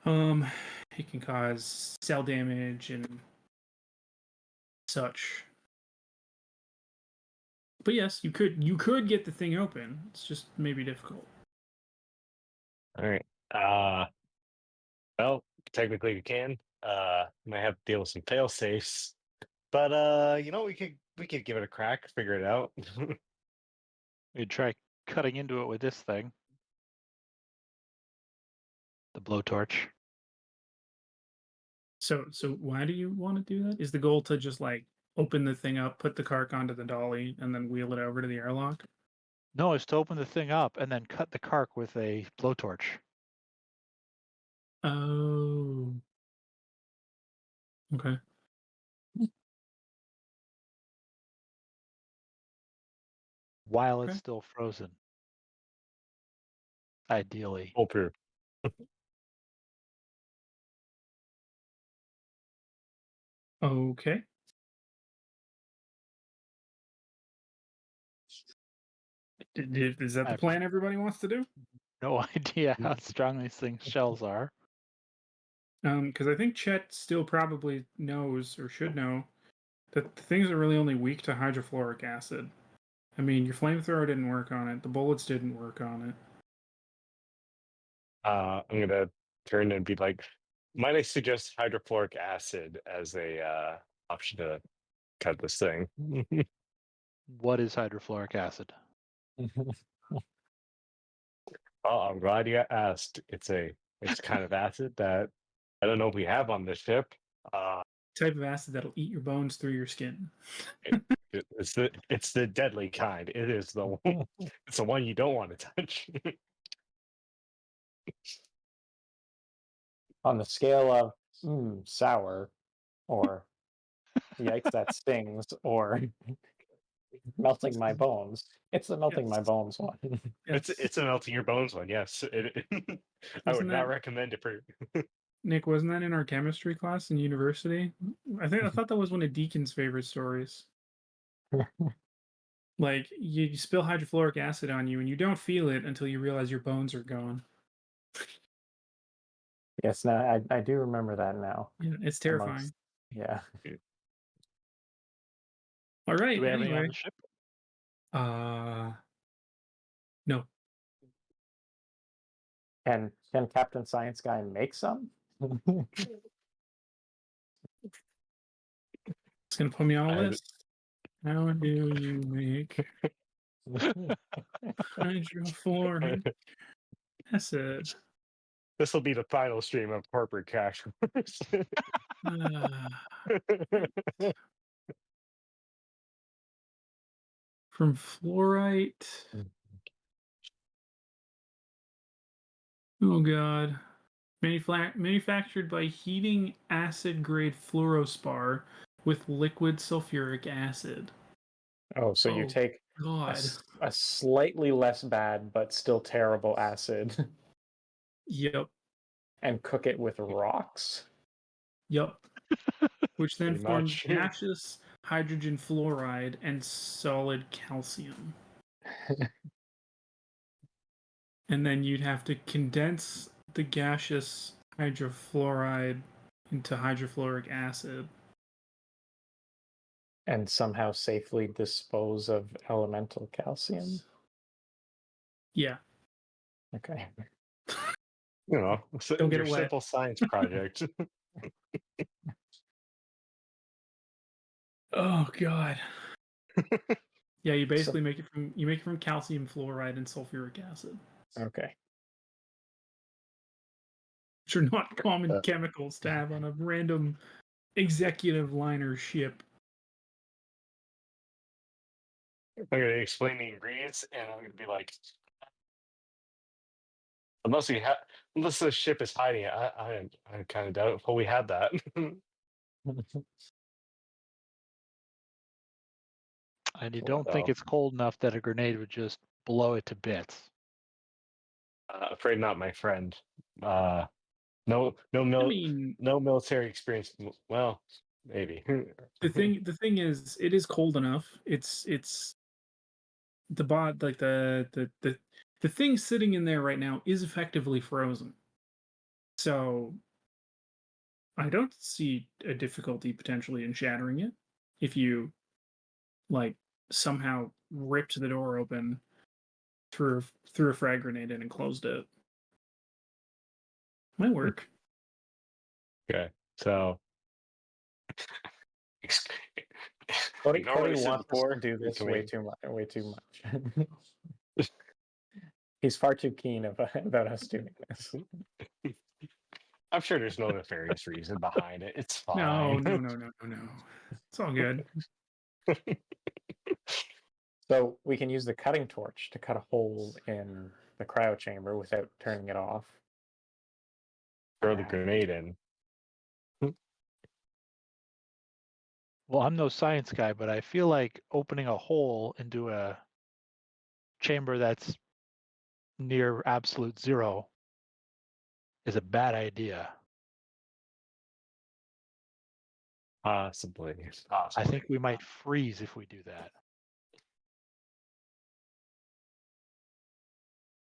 It can cause cell damage and such. But yes, you could get the thing open. It's just maybe difficult. All right. Well, technically we can. Might have to deal with some fail safes, but we could give it a crack, figure it out. We'd try cutting into it with this thing. The blowtorch. So why do you want to do that? Is the goal to just like open the thing up, put the carc onto the dolly, and then wheel it over to the airlock? No, it's to open the thing up and then cut the carc with a blowtorch. Oh. Okay. While Okay. it's still frozen. Ideally. Foolproof. Okay. Is that the I've plan everybody wants to do? no idea how strong these things shells are. Because I think Chet still probably knows or should know that the things are really only weak to hydrofluoric acid. I mean, your flamethrower didn't work on it. The bullets didn't work on it. I'm gonna turn and be like, might I suggest hydrofluoric acid as a option to cut this thing? What is hydrofluoric acid? Oh, I'm glad you asked. It's kind of acid that I don't know if we have on this ship. Type of acid that'll eat your bones through your skin. It's the deadly kind. It is the one, it's the one you don't want to touch. On the scale of sour, or yikes, that stings, or melting my bones, it's the melting my Yes. bones one. It's a melting your bones one. Yes, I would Wasn't not that- recommend it for. Nick, wasn't that in our chemistry class in university? I thought that was one of Deacon's favorite stories. Like you spill hydrofluoric acid on you and you don't feel it until you realize your bones are gone. Yes, now I do remember that now. Yeah, it's terrifying. Yeah. All right. Do we have any on Anyway, the ship? no. Can Captain Science Guy make some? It's gonna put me on a I- list. How do you make hydrofluoric acid? This will be the final stream of corporate cash. Uh, from fluorite. Oh god. Manufactured by heating acid-grade fluorospar with liquid sulfuric acid. Oh, so you Oh, take God. a slightly less bad but still terrible acid Yep. and cook it with rocks? Yep. Which then Pretty forms much. gaseous hydrogen fluoride and solid calcium. And then you'd have to condense the gaseous hydrofluoride into hydrofluoric acid. And somehow safely dispose of elemental calcium? Yeah. Okay. Don't get your it wet. simple science project. Oh god. Yeah, you basically make it from calcium fluoride and sulfuric acid, Okay. which are not common chemicals to have on a random executive liner ship. I'm gonna explain the ingredients, and I'm gonna be like, unless the ship is hiding it, I kind of doubt if we had that. And you don't think So, it's cold enough that a grenade would just blow it to bits. afraid not, my friend. No, I mean, no military experience. Well, maybe. the thing is, it is cold enough. It's the bot like the thing sitting in there right now is effectively frozen. So I don't see a difficulty potentially in shattering it if you like somehow ripped the door open, threw a frag grenade in and closed it. Might work. Okay, so Cody ignore what I said wants us before. to do this Can way we- too much. He's far too keen about us doing this. I'm sure there's no nefarious reason behind it. It's No. fine. It's all good. So we can use the cutting torch to cut a hole in the cryo chamber without turning it off. Throw the grenade in. Well, I'm no science guy, but I feel like opening a hole into a chamber that's near absolute zero is a bad idea. Possibly. I think we might freeze if we do that.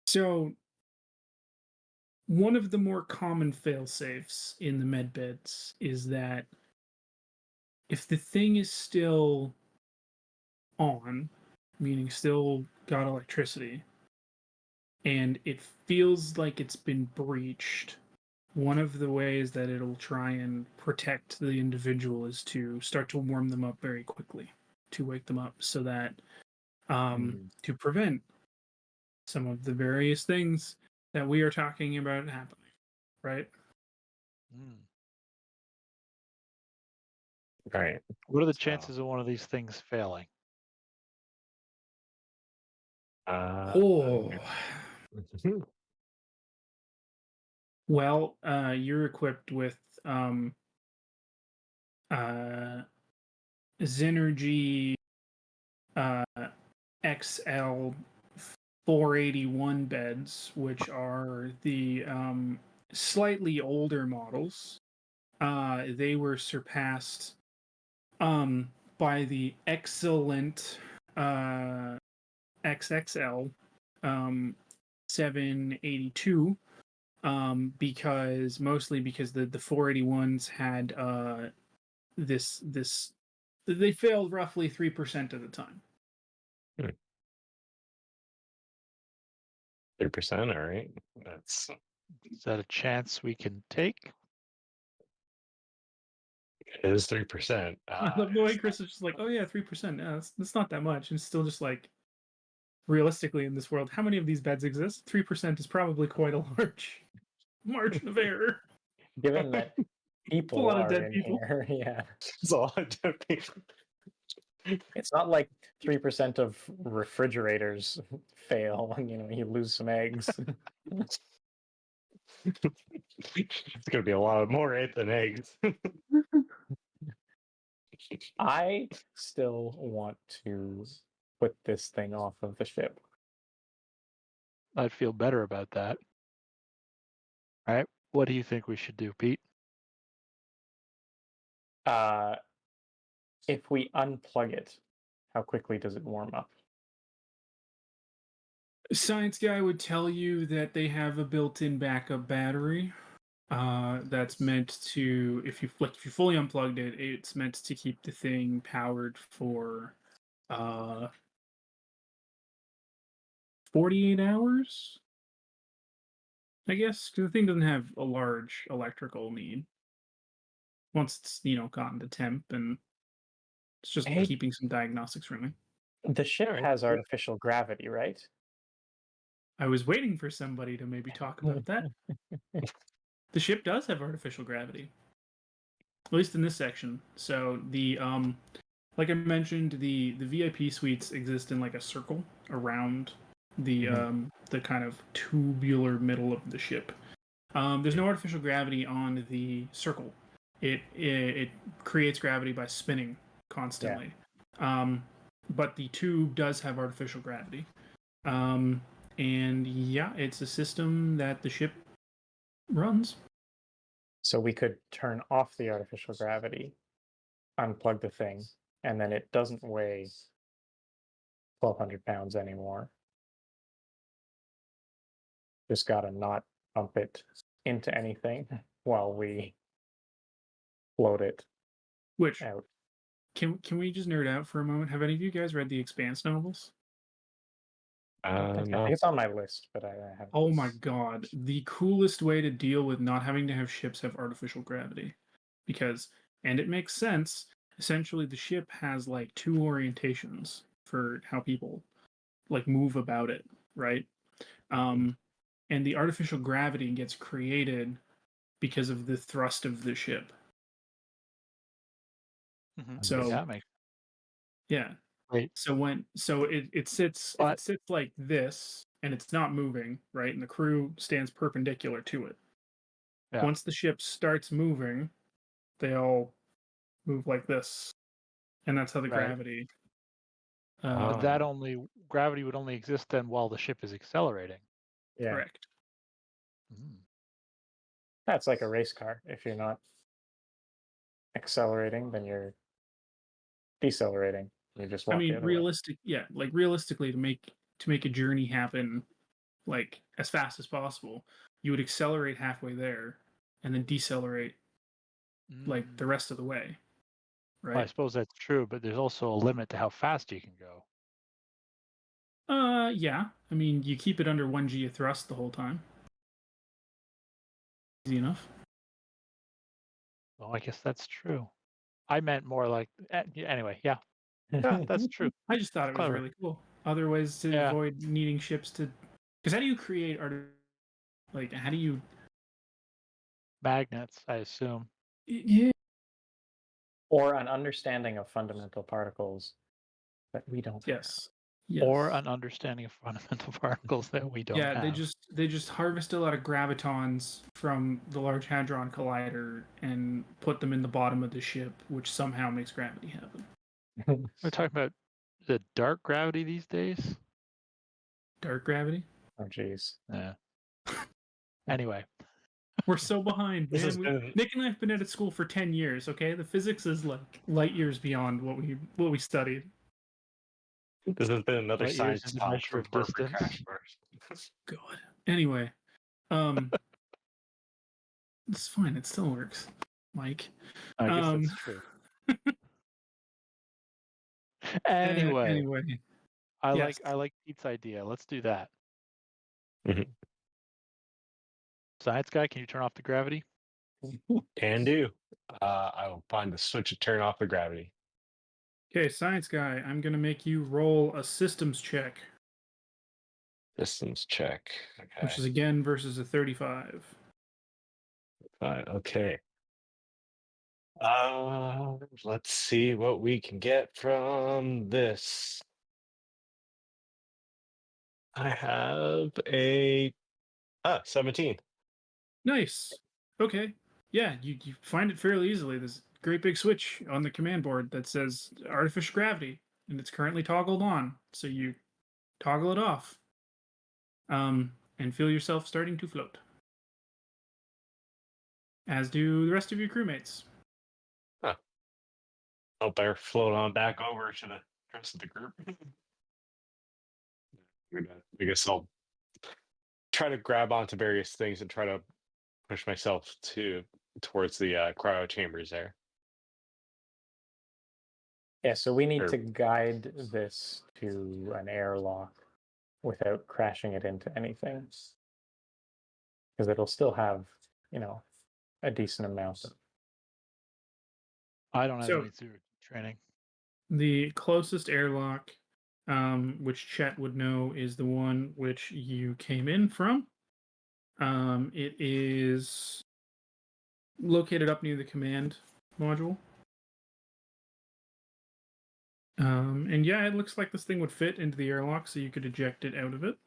So one of the more common fail-safes in the med beds is that if the thing is still on, meaning still got electricity, and it feels like it's been breached, one of the ways that it'll try and protect the individual is to start to warm them up very quickly, to wake them up, so that to prevent some of the various things that we are talking about happening, right? Right. What are the So, chances of one of these things failing? Oh, well, you're equipped with Xenergy XL 481 beds, which are the slightly older models. They were surpassed by the excellent XXL 782, because mostly because the 481s had this They failed roughly 3% of the time. 3%. All right. That's Is that a chance we can take? it is 3%. I love the way Chris is just like, oh yeah, 3%. Yeah, that's not that much. And still just like, realistically in this world, how many of these beds exist? 3% is probably quite a large margin of error. Given that It's a people lot of are dead in people. here, yeah. It's a lot of dead people. It's not like 3% of refrigerators fail and you lose some eggs. It's gonna be a lot more than eggs. I still want to put this thing off of the ship. I'd feel better about that. All right. What do you think we should do, Pete? If we unplug it, how quickly does it warm up? Science guy would tell you that they have a built-in backup battery. That's meant to, if you fully unplugged it, it's meant to keep the thing powered for 48 hours. I guess because the thing doesn't have a large electrical need. Once it's gotten to temp, and it's just Hey, keeping some diagnostics running. the ship Alright, has yeah. artificial gravity, right? I was waiting for somebody to maybe talk about that. The ship does have artificial gravity, at least in this section. So the like I mentioned, the VIP suites exist in like a circle around the the kind of tubular middle of the ship. There's no artificial gravity on the circle. It creates gravity by spinning constantly. But the tube does have artificial gravity. And yeah, it's a system that the ship runs. So we could turn off the artificial gravity, unplug the thing, and then it doesn't weigh 1,200 pounds anymore. Just gotta not pump it into anything while we float it Which out. can we just nerd out for a moment? Have any of you guys read the Expanse novels? I No. think it's on my list, but I haven't. Oh my god, the coolest way to deal with not having to have ships have artificial gravity. Because, and it makes sense, essentially the ship has like two orientations for how people like move about it, right? And the artificial gravity gets created because of the thrust of the ship. So that makes yeah. great. So it sits, if it sits like this and it's not moving, right, and the crew stands perpendicular to it. Yeah. Once the ship starts moving, they all move like this, and that's how the Right. gravity. But that gravity would only exist then while the ship is accelerating. Yeah, Correct. that's like a race car. If you're not accelerating, then you're decelerating. You just walk I the mean, other way. realistically, to make a journey happen like as fast as possible, you would accelerate halfway there, and then decelerate like the rest of the way, Well, I right? suppose that's true, but there's also a limit to how fast you can go. Yeah. I mean, you keep it under 1 G of thrust the whole time. Easy enough. Oh, I guess that's true. I meant more like anyway. Yeah, that's true. I just thought it was Clever. really cool. Other ways to avoid needing ships to, because how do you create how do you Magnets? I assume. Yeah. Or an understanding of fundamental particles that we don't have. Yes. Or an understanding of fundamental particles that we don't have. They just harvest a lot of gravitons from the Large Hadron Collider and put them in the bottom of the ship, which somehow makes gravity happen. We're talking about the dark gravity these days. Dark gravity? Oh, jeez. Yeah. Anyway, we're so behind, man. Nick and I have been at school for 10 years. Okay, the physics is like light years beyond what we studied. This has been another light years science is a talk measure for of corporate distance. crash course. God. Anyway, it's fine. It still works, Mike. I guess that's true. Anyway, anyway, I yes. like Pete's idea. Let's do that. Mhm. Science guy, can you turn off the gravity? Can do. I will find the switch to turn off the gravity. Okay, science guy, I'm gonna make you roll a systems check, Systems check. which Okay. is again versus a 35. Fine. Okay. Let's see what we can get from this. I have a 17. Nice. Okay. Yeah, you find it fairly easily. There's a great big switch on the command board that says artificial gravity, and it's currently toggled on. So you toggle it off, and feel yourself starting to float, as do the rest of your crewmates. Huh. I'll better float on back over to the rest of the group. I guess I'll try to grab onto various things and try to push myself towards the cryo chambers there. Yeah, so we need Or- to guide this to an airlock without crashing it into anything. Because it'll still have, a decent amount of. I don't have So- any zero training. The closest airlock, which Chet would know, is the one which you came in from. It is located up near the command module. And yeah, it looks like this thing would fit into the airlock, so you could eject it out of it.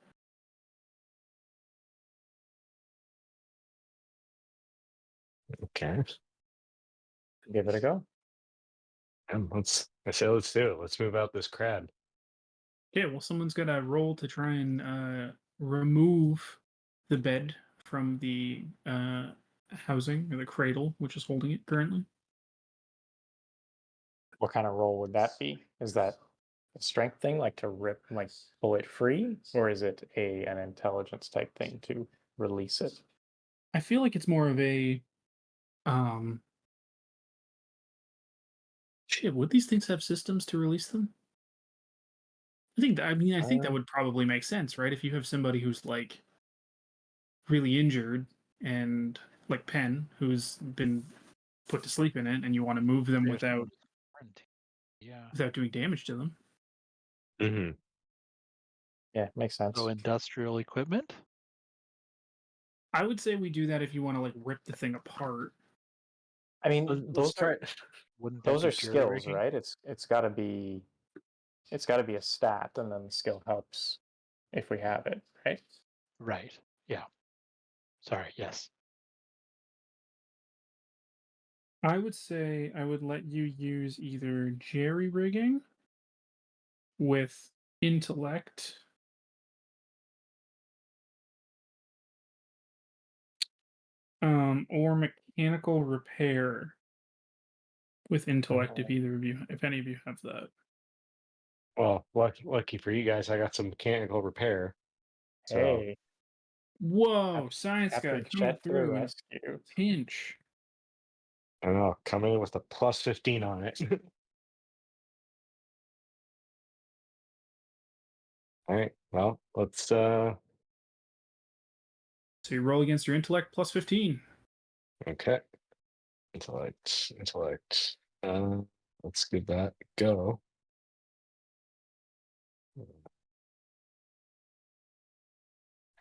Okay. Give it a go. And I say let's do it. Let's move out this crab. Okay, well, someone's got to roll to try and remove the bed from the housing or the cradle, which is holding it currently. What kind of roll would that be? Is that a strength thing, like to pull it free, or is it an intelligence type thing to release it? I feel like it's more of a um shit, would these things have systems to release them? I think that would probably make sense, right? If you have somebody who's like really injured and like Penn, who's been put to sleep in it, and you want to move them There's no without different. Yeah. doing damage to them. Mm-hmm. Yeah, makes sense. So industrial equipment? I would say we do that if you want to like rip the thing apart. I mean, Let's try. Wouldn't that those be are skills, jury-rigging? right? It's got to be a stat, and then the skill helps if we have it, right? Right. Yeah. Sorry. Yes. I would say I would let you use either jerry rigging with intellect, or mechanical repair with intellect. If any of you have that. Well, lucky for you guys, I got some mechanical repair. So Hey, Whoa, science guy Captain coming Chet to the through in a rescue. pinch. I don't know, coming in with a plus 15 on it. All right. Well, let's So you roll against your intellect plus 15. okay. Intellect. Let's give that a go.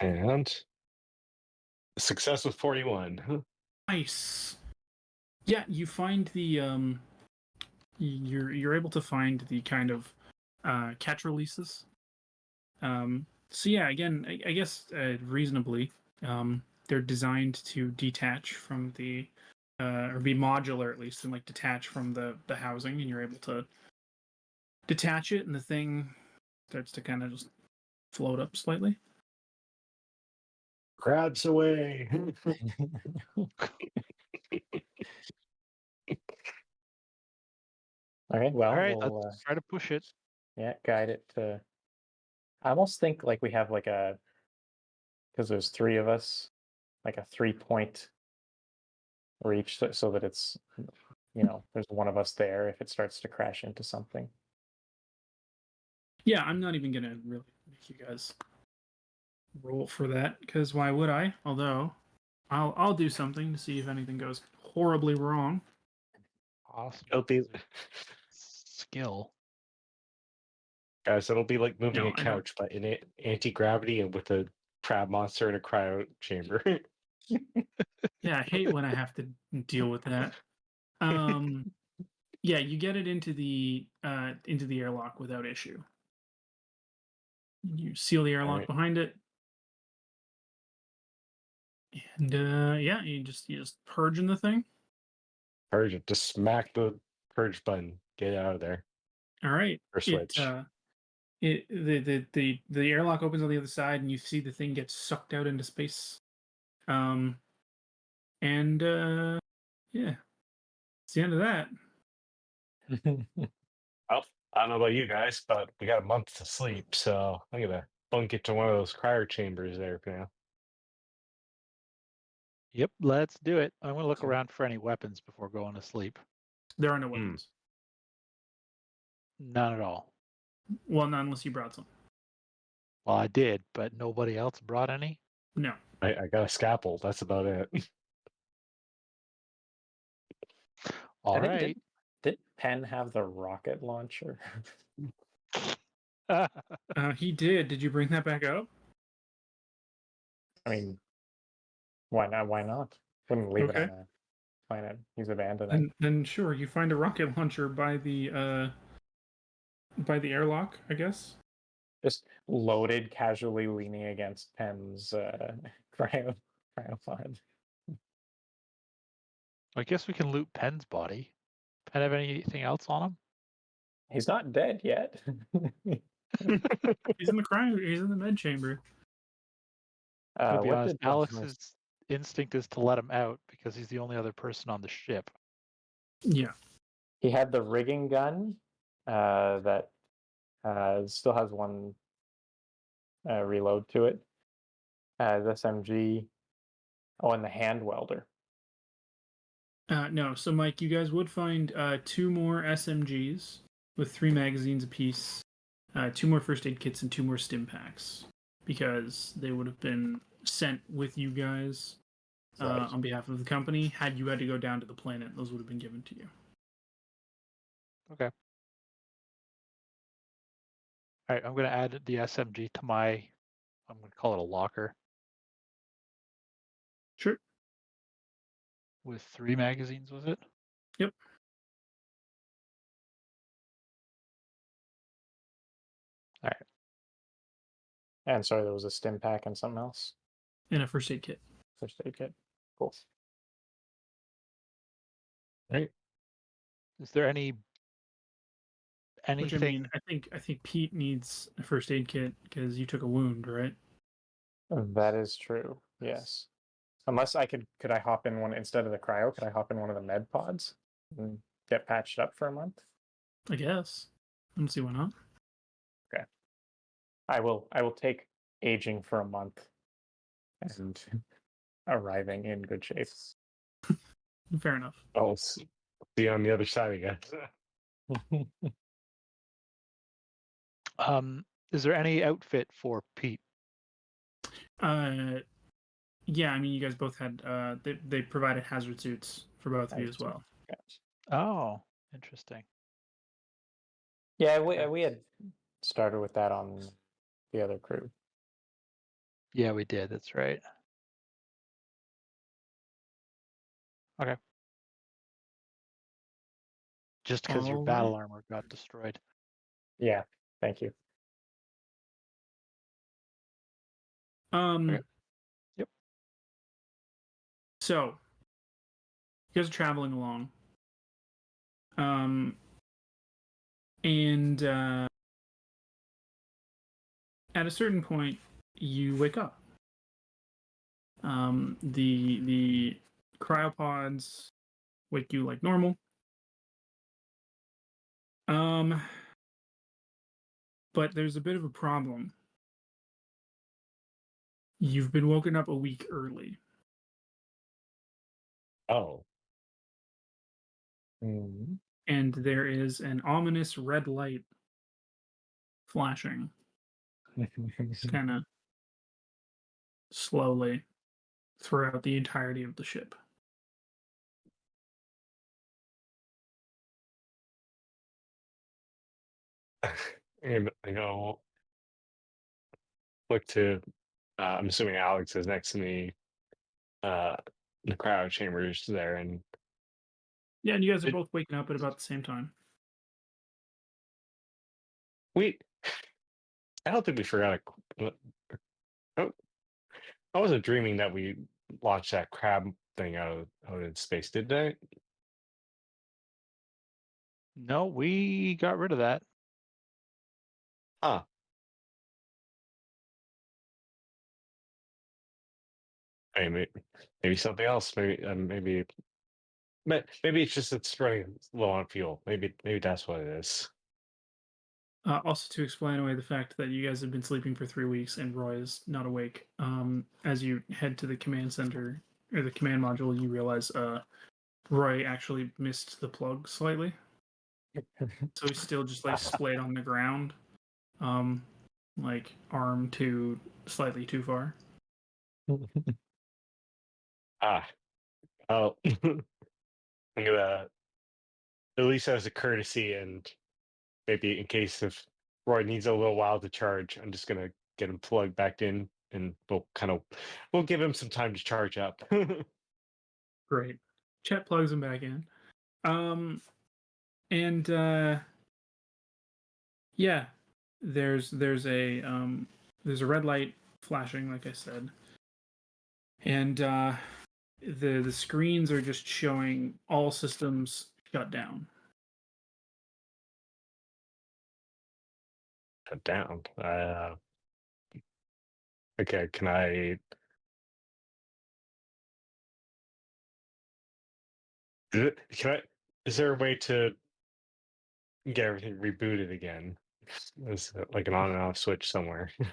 And success with 41. Nice. Yeah, you find the you're able to find the kind of catch releases. So yeah, again, I guess reasonably, they're designed to detach from the or be modular at least, and like detach from the housing, and you're able to detach it, and the thing starts to kind of just float up slightly. Crabs away. Okay, well, All right. we'll Let's try to push it. guide it to. I almost think like we have like because there's three of us, like a 3-point reach, so that it's, there's one of us there if it starts to crash into something. Yeah, I'm not even gonna really make you guys roll for that because why would I? Although I'll do something to see if anything goes horribly wrong. Awesome. It'll be Skill. guys. It'll be like moving No, a I don't. couch, but in anti-gravity and with a crab monster in a cryo chamber. Yeah, I hate when I have to deal with that. Yeah, you get it into the airlock without issue. You seal the airlock Alright. behind it, and yeah, you just purging the thing. Purge it. Just smack the purge button. Get it out of there. All right, Or switch. the airlock opens on the other side, and you see the thing get sucked out into space. And yeah, it's the end of that. Well, I don't know about you guys, but we got a month to sleep, so I'm gonna bunk it to one of those cryo chambers there for now. Yep, let's do it. I'm gonna look around for any weapons before going to sleep. There are no weapons. None at all. Well, not unless you brought some. Well, I did, but nobody else brought any. No. I got a scalpel. That's about it. All I think right. did Penn have the rocket launcher? He did. Did you bring that back up? I mean, why not? Why not? Wouldn't leave it Okay. on a planet. He's abandoned it. And then sure, you find a rocket launcher by the airlock, I guess. Just loaded, casually leaning against Penn's cryopod. I guess we can loot Penn's body. Penn have anything else on him? He's not dead yet. He's in the med chamber. To be what honest, did Alex's instinct is to let him out because he's the only other person on the ship. Yeah. he had the rigging gun that still has one reload to it. The SMG. Oh, and the hand welder. No, so Mike, you guys would find 2 more SMGs with 3 magazines apiece, 2 more first aid kits, and 2 more stim packs because they would have been sent with you guys Right. on behalf of the company. Had you had to go down to the planet, those would have been given to you. Okay. All right, I'm going to add the SMG to my, I'm going to call it a locker Sure. with 3 magazines, was it? Yep. All right. And sorry, there was a stim pack and something else. And a first aid kit. First aid kit. Cool. Right. Is there Which anything? I mean, I think Pete needs a first aid kit because you took a wound, right? That is true. Yes. Unless I could I hop in one instead of the cryo? Could I hop in one of the med pods and get patched up for a month? I guess. I don't see why not. I will take aging for a month and arriving in good shape. Fair enough. I'll see you on the other side again. Is there any outfit for Pete? Yeah, I mean, you guys both had they provided hazard suits for both of you as well. Oh, interesting. Yeah, Okay. we had started with that on the other crew. Yeah, we did. That's right. Okay. Just because your All battle right. armor got destroyed. Yeah, thank you. Okay. Yep. So you guys are traveling along. And at a certain point you wake up. The cryopods wake you like normal. But there's a bit of a problem. You've been woken up a week early. Oh. Mm-hmm. And there is an ominous red light flashing kind of slowly throughout the entirety of the ship. And look to. I'm assuming Alex is next to me. The cryo chambers there, and Yeah, and you guys are It- both waking up at about the same time. we. I don't think we forgot. Oh, I wasn't dreaming that we launched that crab thing out in space, did I? No, we got rid of that. Huh. Hey, maybe something else. Maybe it's just it's running low on fuel. Maybe that's what it is. Also, to explain away the fact that you guys have been sleeping for 3 weeks and Roy is not awake, as you head to the command center or the command module, you realize Roy actually missed the plug slightly, so he's still just like splayed on the ground, like arm too slightly too far. Ah, oh, I'm gonna at least as a courtesy, and maybe in case if Roy needs a little while to charge, I'm just gonna get him plugged back in, and we'll give him some time to charge up. Great. Chet plugs him back in. And yeah, there's a red light flashing, like I said, and the screens are just showing all systems shut down. Shut down. Okay, can I? Can I? Is there a way to get everything rebooted again? Is it like an on and off switch somewhere? So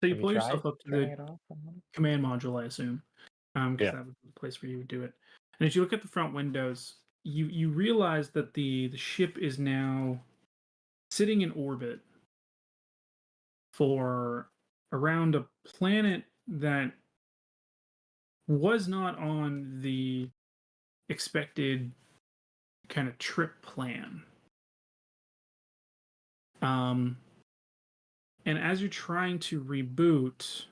you Have you pull tried yourself up to turning the it off? command module, I assume, because Yeah. that was the place where you would do it. And as you look at the front windows, you realize that the ship is now sitting in orbit for around a planet that was not on the expected kind of trip plan. And as you're trying to reboot,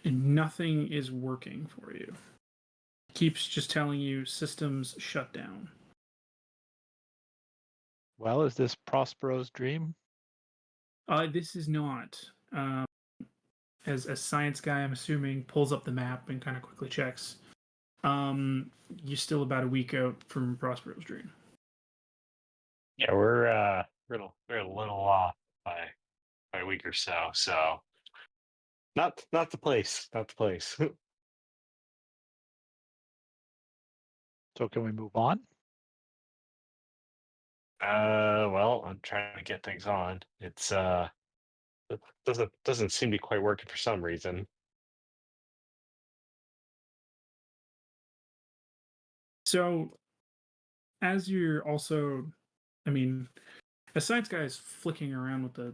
nothing is working for you. It keeps just telling you systems shut down. Well, is this Prospero's dream? This is not. As a science guy, I'm assuming, pulls up the map and kind of quickly checks. You're still about a week out from Prospero's dream. Yeah, we're a little off by a week or so. So not the place. Not the place. So can we move on? Well, I'm trying to get things on. It's it doesn't seem to be quite working for some reason. So, as you're also, I mean, as science guy is flicking around with the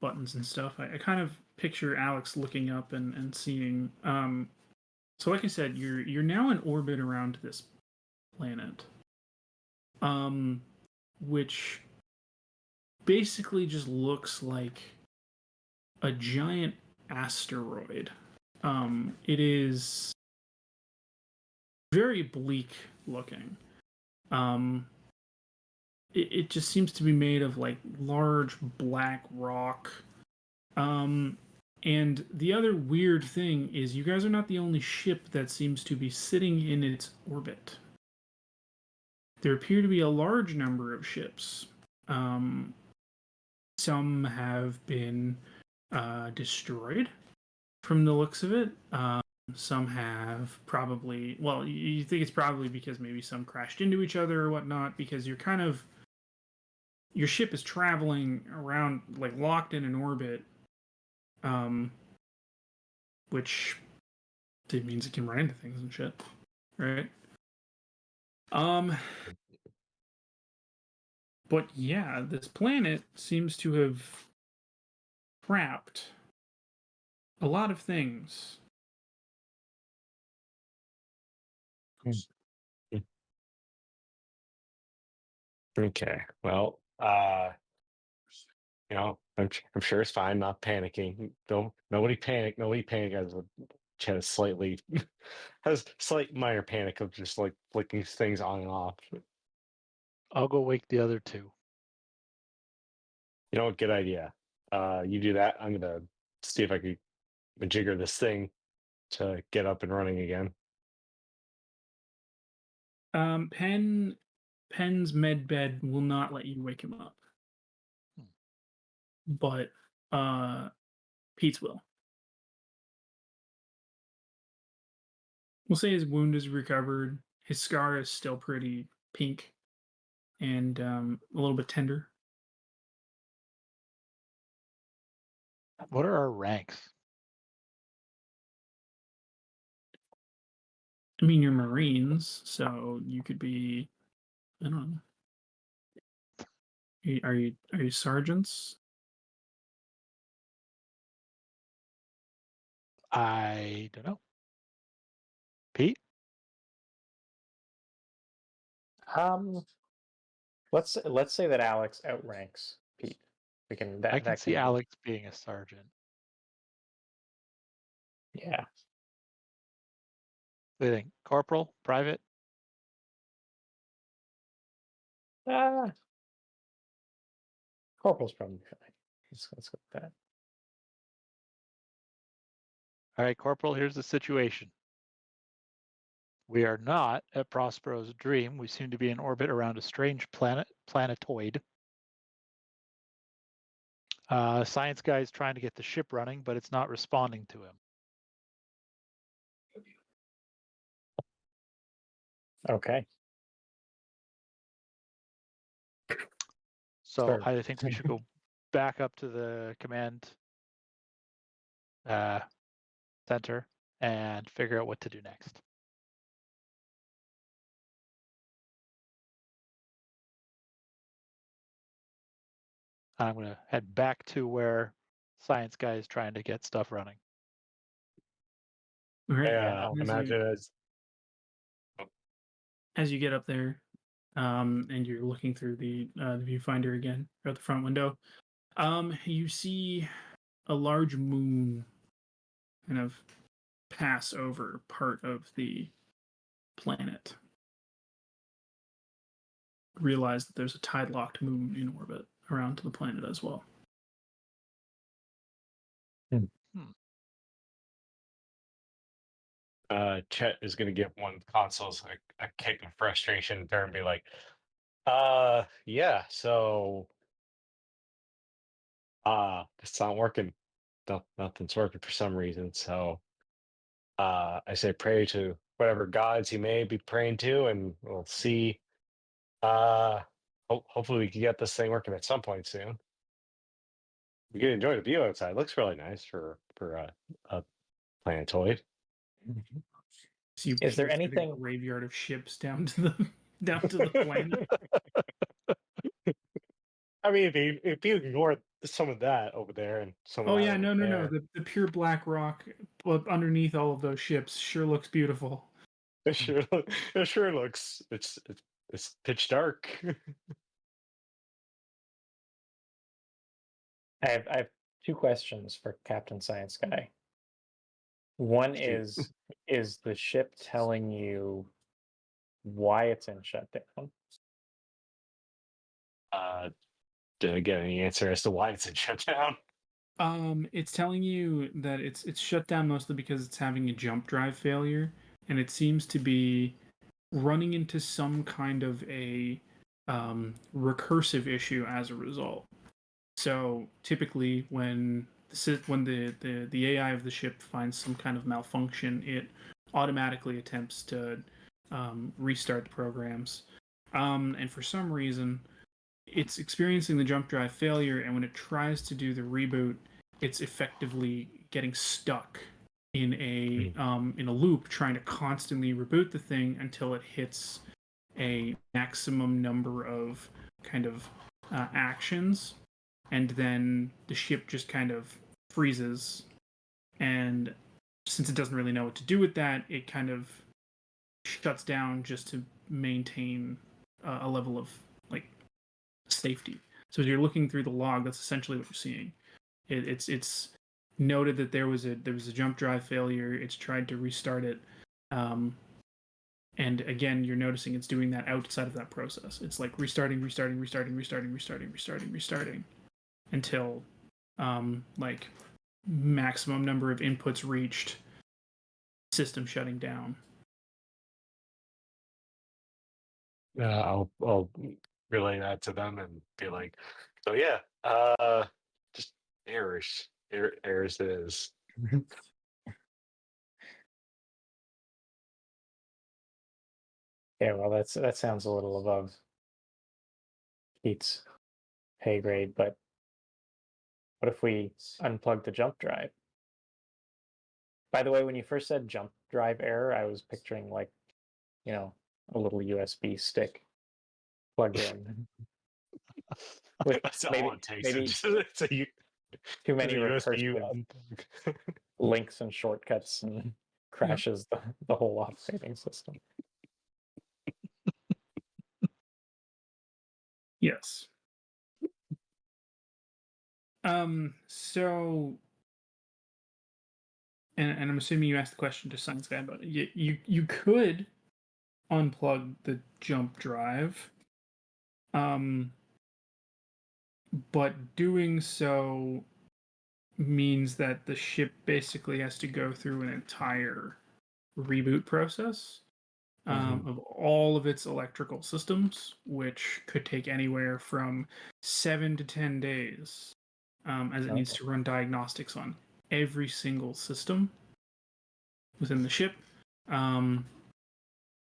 buttons and stuff, I kind of picture Alex looking up and seeing. So, like I said, you're now in orbit around this planet, which basically just looks like a giant asteroid. It is very bleak looking. It just seems to be made of like large black rock. And the other weird thing is you guys are not the only ship that seems to be sitting in its orbit. There appear to be a large number of ships. Some have been destroyed from the looks of it. Some have probably, well, you think it's probably because maybe some crashed into each other or whatnot, because you're kind of, your ship is traveling around, like locked in an orbit, which means it can run into things and shit, right? But yeah, this planet seems to have trapped a lot of things. Okay. Well, I'm sure it's fine. Not panicking. Don't nobody panic. Nobody panic. As a Chet slightly has slight minor panic of just like flicking things on and off. I'll go wake the other two. You know, good idea. You do that. I'm gonna see if I could jigger this thing to get up and running again. Penn's med bed will not let you wake him up, but Pete's will. We'll say his wound is recovered. His scar is still pretty pink and a little bit tender. What are our ranks? I mean, you're Marines, so you could be, I don't know. Are you sergeants? I don't know. Pete? Let's say that Alex outranks Pete. We can I can that see can be- Alex being a sergeant. Yeah. What do you think? Corporal? Private? Corporal's probably fine. Let's go with that. All right, Corporal, here's the situation. We are not at Prospero's dream. We seem to be in orbit around a strange planetoid. Science guy is trying to get the ship running, but it's not responding to him. Okay. So Sure. I think we should go back up to the command center and figure out what to do next. I'm going to head back to where Science guy is trying to get stuff running. All right. Yeah, As you- Imagine as you get up there, and you're looking through the viewfinder again, or out the front window, you see a large moon kind of pass over part of the planet. Realize that there's a tide-locked moon in orbit around the planet as well. Chet is going to give one of the consoles a kick of frustration there and be like, yeah, so it's not working. Nothing's working for some reason. So I say pray to whatever gods you may be praying to, and we'll see. Hopefully we can get this thing working at some point soon. You can enjoy the view outside. It looks really nice for a planetoid. So you Is there peer through the anything- graveyard of ships down to the planet? I mean, if you ignore some of that over there and some of Oh that yeah, over no. there, The pure black rock underneath all of those ships sure looks beautiful. it sure looks it's pitch dark. I have two questions for Captain Science Guy. One Shoot. is the ship telling you why it's in shutdown? Did I get any answer as to why it's in shutdown? It's telling you that it's shut down mostly because it's having a jump drive failure, and it seems to be running into some kind of a recursive issue as a result. So typically, when the AI of the ship finds some kind of malfunction, it automatically attempts to restart the programs, and for some reason, it's experiencing the jump drive failure, and when it tries to do the reboot, it's effectively getting stuck in a loop, trying to constantly reboot the thing until it hits a maximum number of kind of actions, and then the ship just kind of freezes. And since it doesn't really know what to do with that, it kind of shuts down just to maintain a level of like safety. So as you're looking through the log, that's essentially what you're seeing. It's noted that there was a jump drive failure. It's tried to restart it, and again, you're noticing it's doing that outside of that process. It's like restarting until like maximum number of inputs reached, system shutting down. I'll relay that to them and be like, so yeah, just errors it is. Yeah, well, that sounds a little above Pete's pay grade, but what if we unplug the jump drive? By the way, when you first said jump drive error, I was picturing like, a little USB stick plugged in. With That's maybe all it takes. maybe It's a too many USB recursive unplug. links and shortcuts and crashes the whole operating system. Yes. So, and I'm assuming you asked the question to Science Guy about it. You could unplug the jump drive, but doing so means that the ship basically has to go through an entire reboot process of all of its electrical systems, which could take anywhere from 7 to 10 days, as it needs to run diagnostics on every single system within the ship,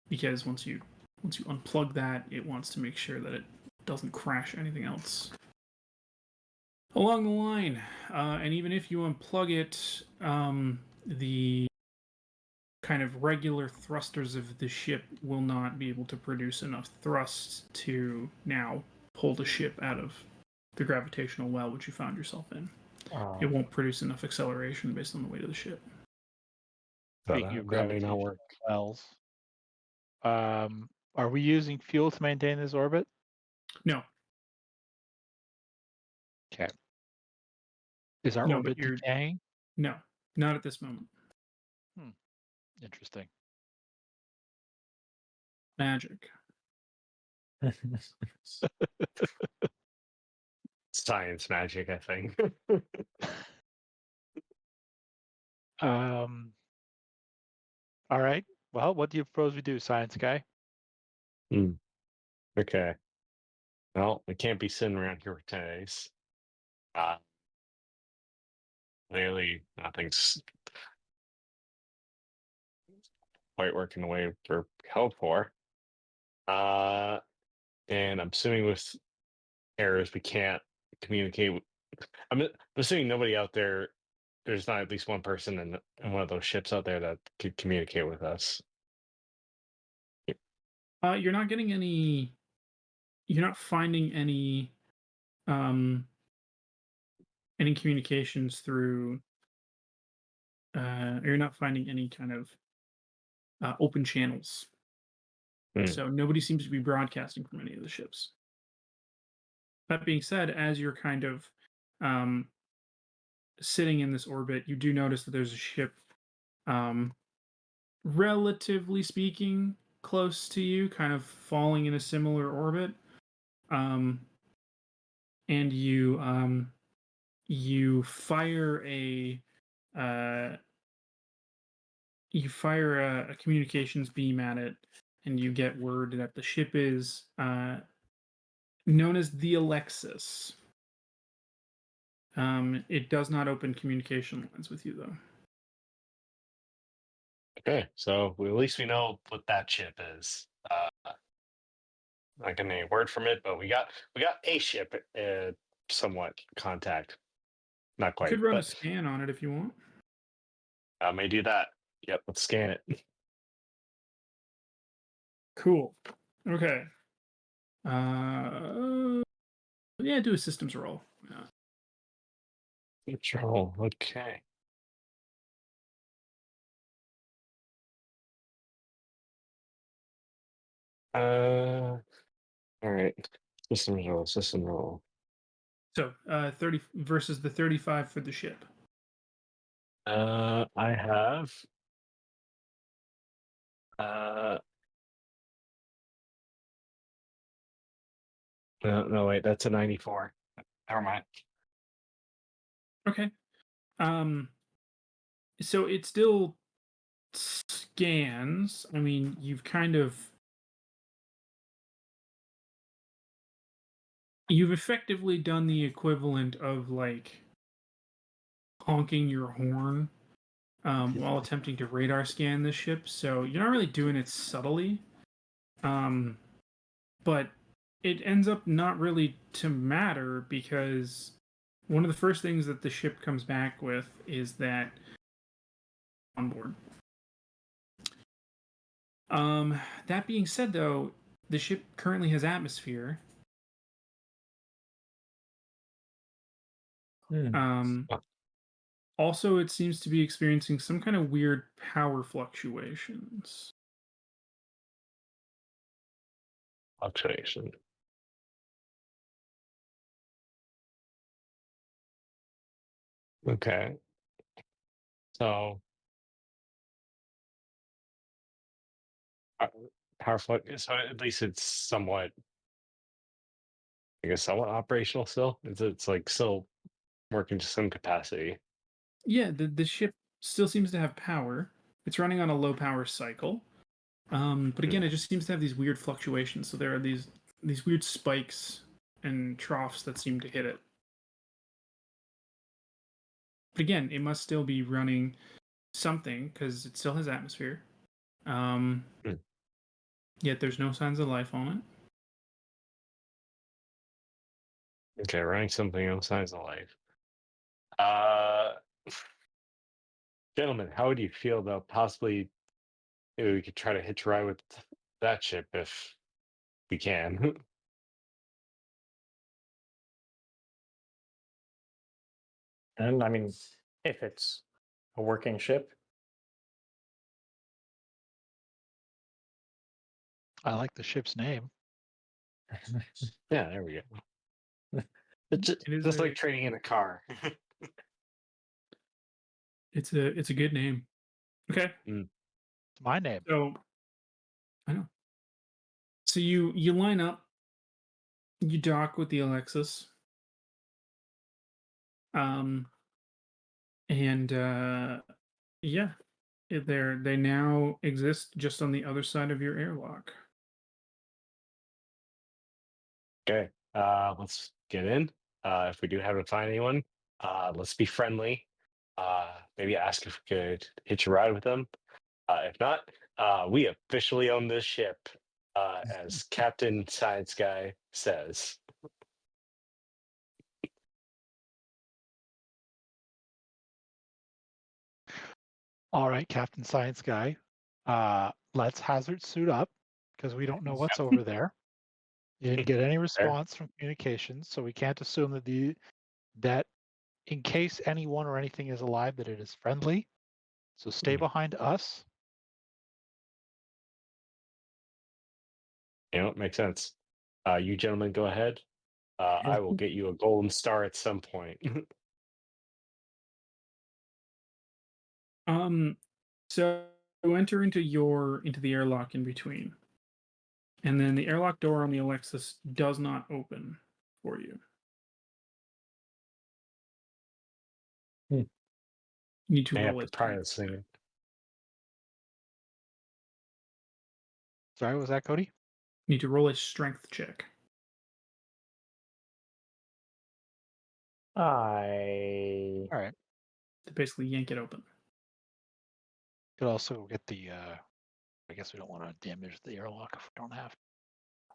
because once you unplug that, it wants to make sure that it doesn't crash anything else along the line. And even if you unplug it, the kind of regular thrusters of the ship will not be able to produce enough thrust to now pull the ship out of the gravitational well which you found yourself in. It won't produce enough acceleration based on the weight of the ship. Speaking of that may not gravitational work. wells, are we using fuel to maintain this orbit? No. Okay. Is our No, orbit but you're- decaying? No, not at this moment. Interesting. Magic. Science magic, I think. All right. Well, what do you propose we do, Science Guy? Okay. Well, we can't be sitting around here for 10 days. Clearly, nothing's quite working the way we're hoped for. And I'm assuming with errors, we can't communicate. I'm assuming nobody out there, there's not at least one person in one of those ships out there that could communicate with us. You're not getting any. You're not finding any communications through. You're not finding any kind of open channels. So nobody seems to be broadcasting from any of the ships. That being said, as you're kind of sitting in this orbit, you do notice that there's a ship, relatively speaking, close to you, kind of falling in a similar orbit. And you fire a communications beam at it, and you get word that the ship is known as the Alexis. It does not open communication lines with you, though. Okay, so at least we know what that ship is. Not getting any word from it, but we got a ship somewhat contact. Not You quite. could run a but scan on it if you want. I may do that. Yep, let's scan it. Cool. Okay. Yeah, do a systems roll. Control. Okay. All right. System roll. So 30 versus the 35 for the ship. I have no wait, that's a 94. Never mind. Okay. So it still scans. I mean, you've effectively done the equivalent of like honking your horn while attempting to radar scan the ship. So you're not really doing it subtly. But it ends up not really to matter because one of the first things that the ship comes back with is that on board. That being said, though, the ship currently has atmosphere. Also, it seems to be experiencing some kind of weird power fluctuations. Fluctuation. Okay. So power flux. So at least it's somewhat, I guess, somewhat operational still. It's like still working to some capacity. Yeah, the ship still seems to have power. It's running on a low power cycle. But again, it just seems to have these weird fluctuations. So there are these weird spikes and troughs that seem to hit it. But again, it must still be running something because it still has atmosphere. Yet there's no signs of life on it. Okay, running something on signs of life. Uh, Gentlemen, how would you feel about possibly maybe we could try to hitch a ride with that ship if we can? And I mean, if it's a working ship, I like the ship's name. Yeah, there we go. It's It is just like trading in a car. it's a good name. Okay. It's my name. So I know. So you line up, you dock with the Alexis. And yeah, they now exist just on the other side of your airlock. Okay, let's get in. If we do happen to find anyone, let's be friendly. Maybe ask if we could hitch a ride with them. If not, we officially own this ship, as Captain Science Guy says. All right, Captain Science Guy. Let's hazard suit up because we don't know what's over there. You didn't get any response from communications, so we can't assume that in case anyone or anything is alive, that it is friendly. So stay behind us. You know, it makes sense. You gentlemen go ahead. I will get you a golden star at some point. So you enter into the airlock in between, and then the airlock door on the Alexis does not open for you. You need to I have roll to it. pry this thing. Sorry, was that Cody? You need to roll a strength check All right. to basically yank it open. Could also get the. I guess we don't want to damage the airlock if we don't have.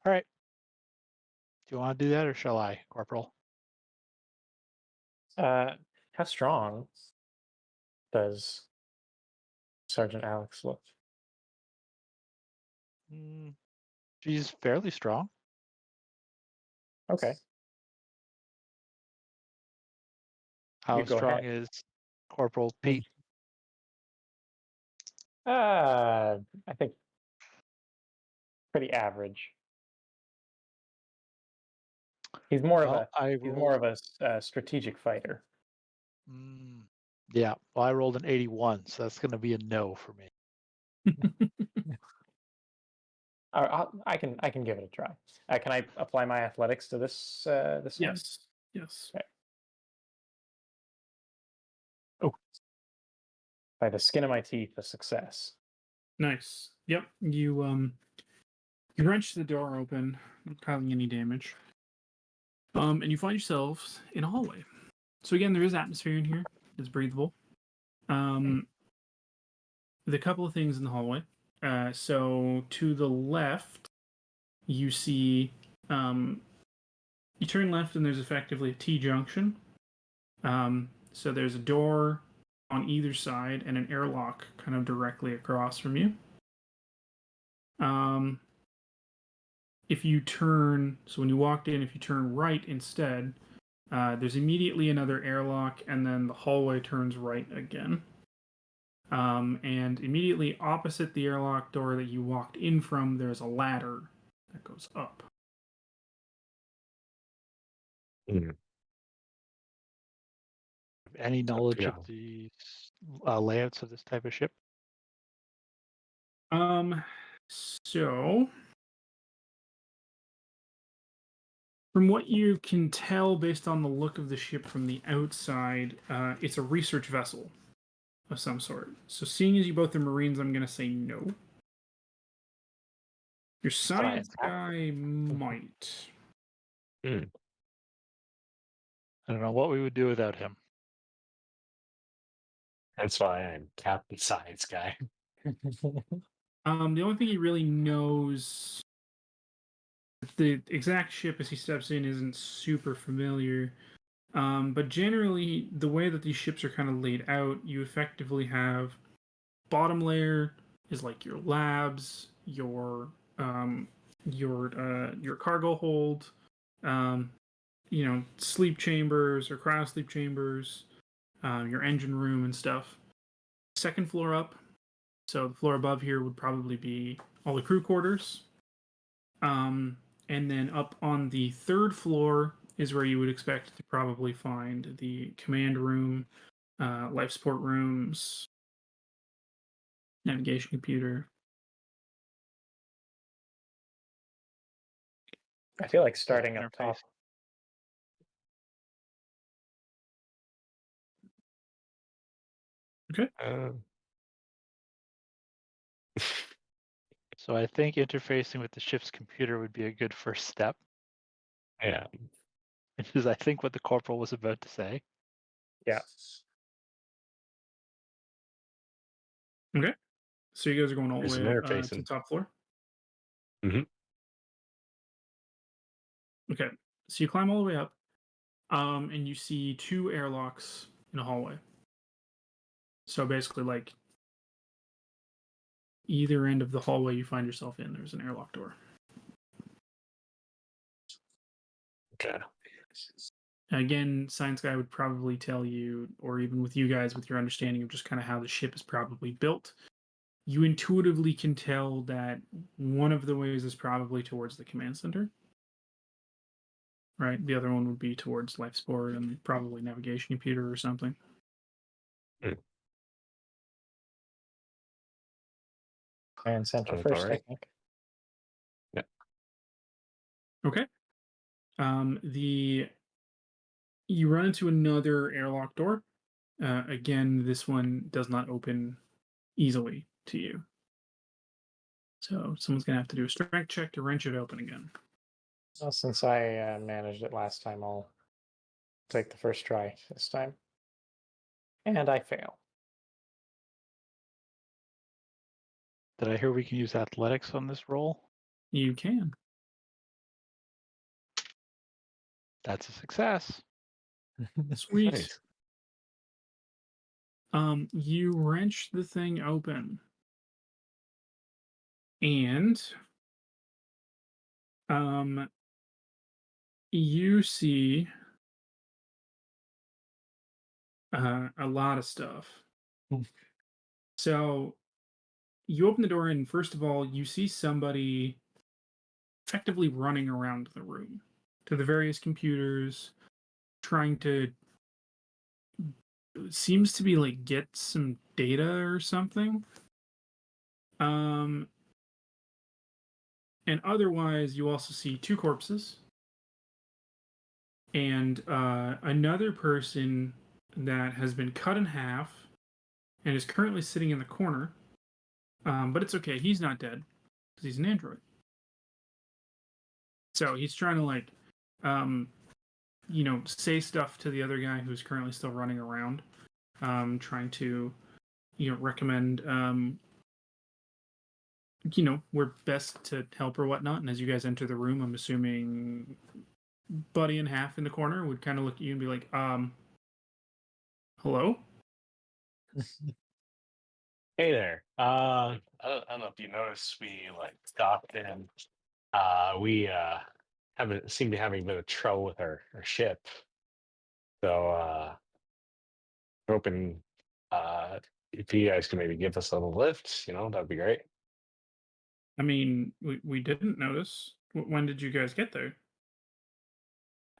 All right. Do you want to do that, or shall I, Corporal? how strong does Sergeant Alex look? She's fairly strong. Okay. How You go strong ahead. is Corporal Pete? I think pretty average. He's more of Well, a strategic fighter. Yeah, well, I rolled an 81, so that's going to be a no for me. I can give it a try. Can I apply my athletics to this this one? Yes. Yes. Okay. Oh, by the skin of my teeth, a success. Nice. Yep. You wrench the door open, not causing any damage. And you find yourselves in a hallway. So again, there is atmosphere in here. It's breathable. The couple of things in the hallway. So to the left, you see you turn left and there's effectively a T-junction. So there's a door on either side and an airlock kind of directly across from you. If you turn, so when you walked in, if you turn right instead, there's immediately another airlock, and then the hallway turns right again. And immediately opposite the airlock door that you walked in from, there's a ladder that goes up. Any knowledge Yeah. of the layouts of this type of ship? So from what you can tell based on the look of the ship from the outside, it's a research vessel of some sort. So seeing as you both are Marines, I'm going to say no. Your science guy might. I don't know what we would do without him. That's why I'm Captain Science Guy. The only thing he really knows, the exact ship as he steps in isn't super familiar. But generally, the way that these ships are kind of laid out, you effectively have bottom layer is like your labs, your cargo hold, sleep chambers or cryo sleep chambers, your engine room and stuff. Second floor up, so the floor above here would probably be all the crew quarters. And then up on the third floor is where you would expect to probably find the command room, life support rooms, navigation computer. I feel like starting up top. Okay. So I think interfacing with the ship's computer would be a good first step. Yeah. Which is, I think, what the corporal was about to say. Yeah. Okay. So you guys are going all the There's way an up to interface the top floor? Mhm. Okay. So you climb all the way up, and you see two airlocks in a hallway. So basically, like, either end of the hallway you find yourself in, there's an airlock door. Okay. Again, Science Guy would probably tell you, or even with you guys, with your understanding of just kind of how the ship is probably built, you intuitively can tell that one of the ways is probably towards the command center. Right? The other one would be towards life support and probably navigation computer or something. And center Sounds first, alright. I think. Yeah. Okay. You run into another airlock door. Again, this one does not open easily to you. So someone's gonna have to do a strength check to wrench it open again. Well, since I managed it last time, I'll take the first try this time. And I fail. Did I hear we can use athletics on this roll? You can. That's a success. Sweet. Nice. You wrench the thing open. And You see a lot of stuff. Hmm. So you open the door, and first of all, you see somebody effectively running around the room to the various computers, trying to seems to be like get some data or something. Um, and otherwise, you also see two corpses and another person that has been cut in half and is currently sitting in the corner. But it's okay; he's not dead because he's an android. So he's trying to like, um, say stuff to the other guy who's currently still running around, trying to, recommend, where best to help or whatnot. And as you guys enter the room, I'm assuming Buddy in half in the corner would kind of look at you and be like, hello? Hey there. I don't know if you noticed we like stopped in. We haven't seemed to be having a bit of trouble with our ship. So hoping if you guys can maybe give us a little lift, that'd be great. I mean, we didn't notice. When did you guys get there?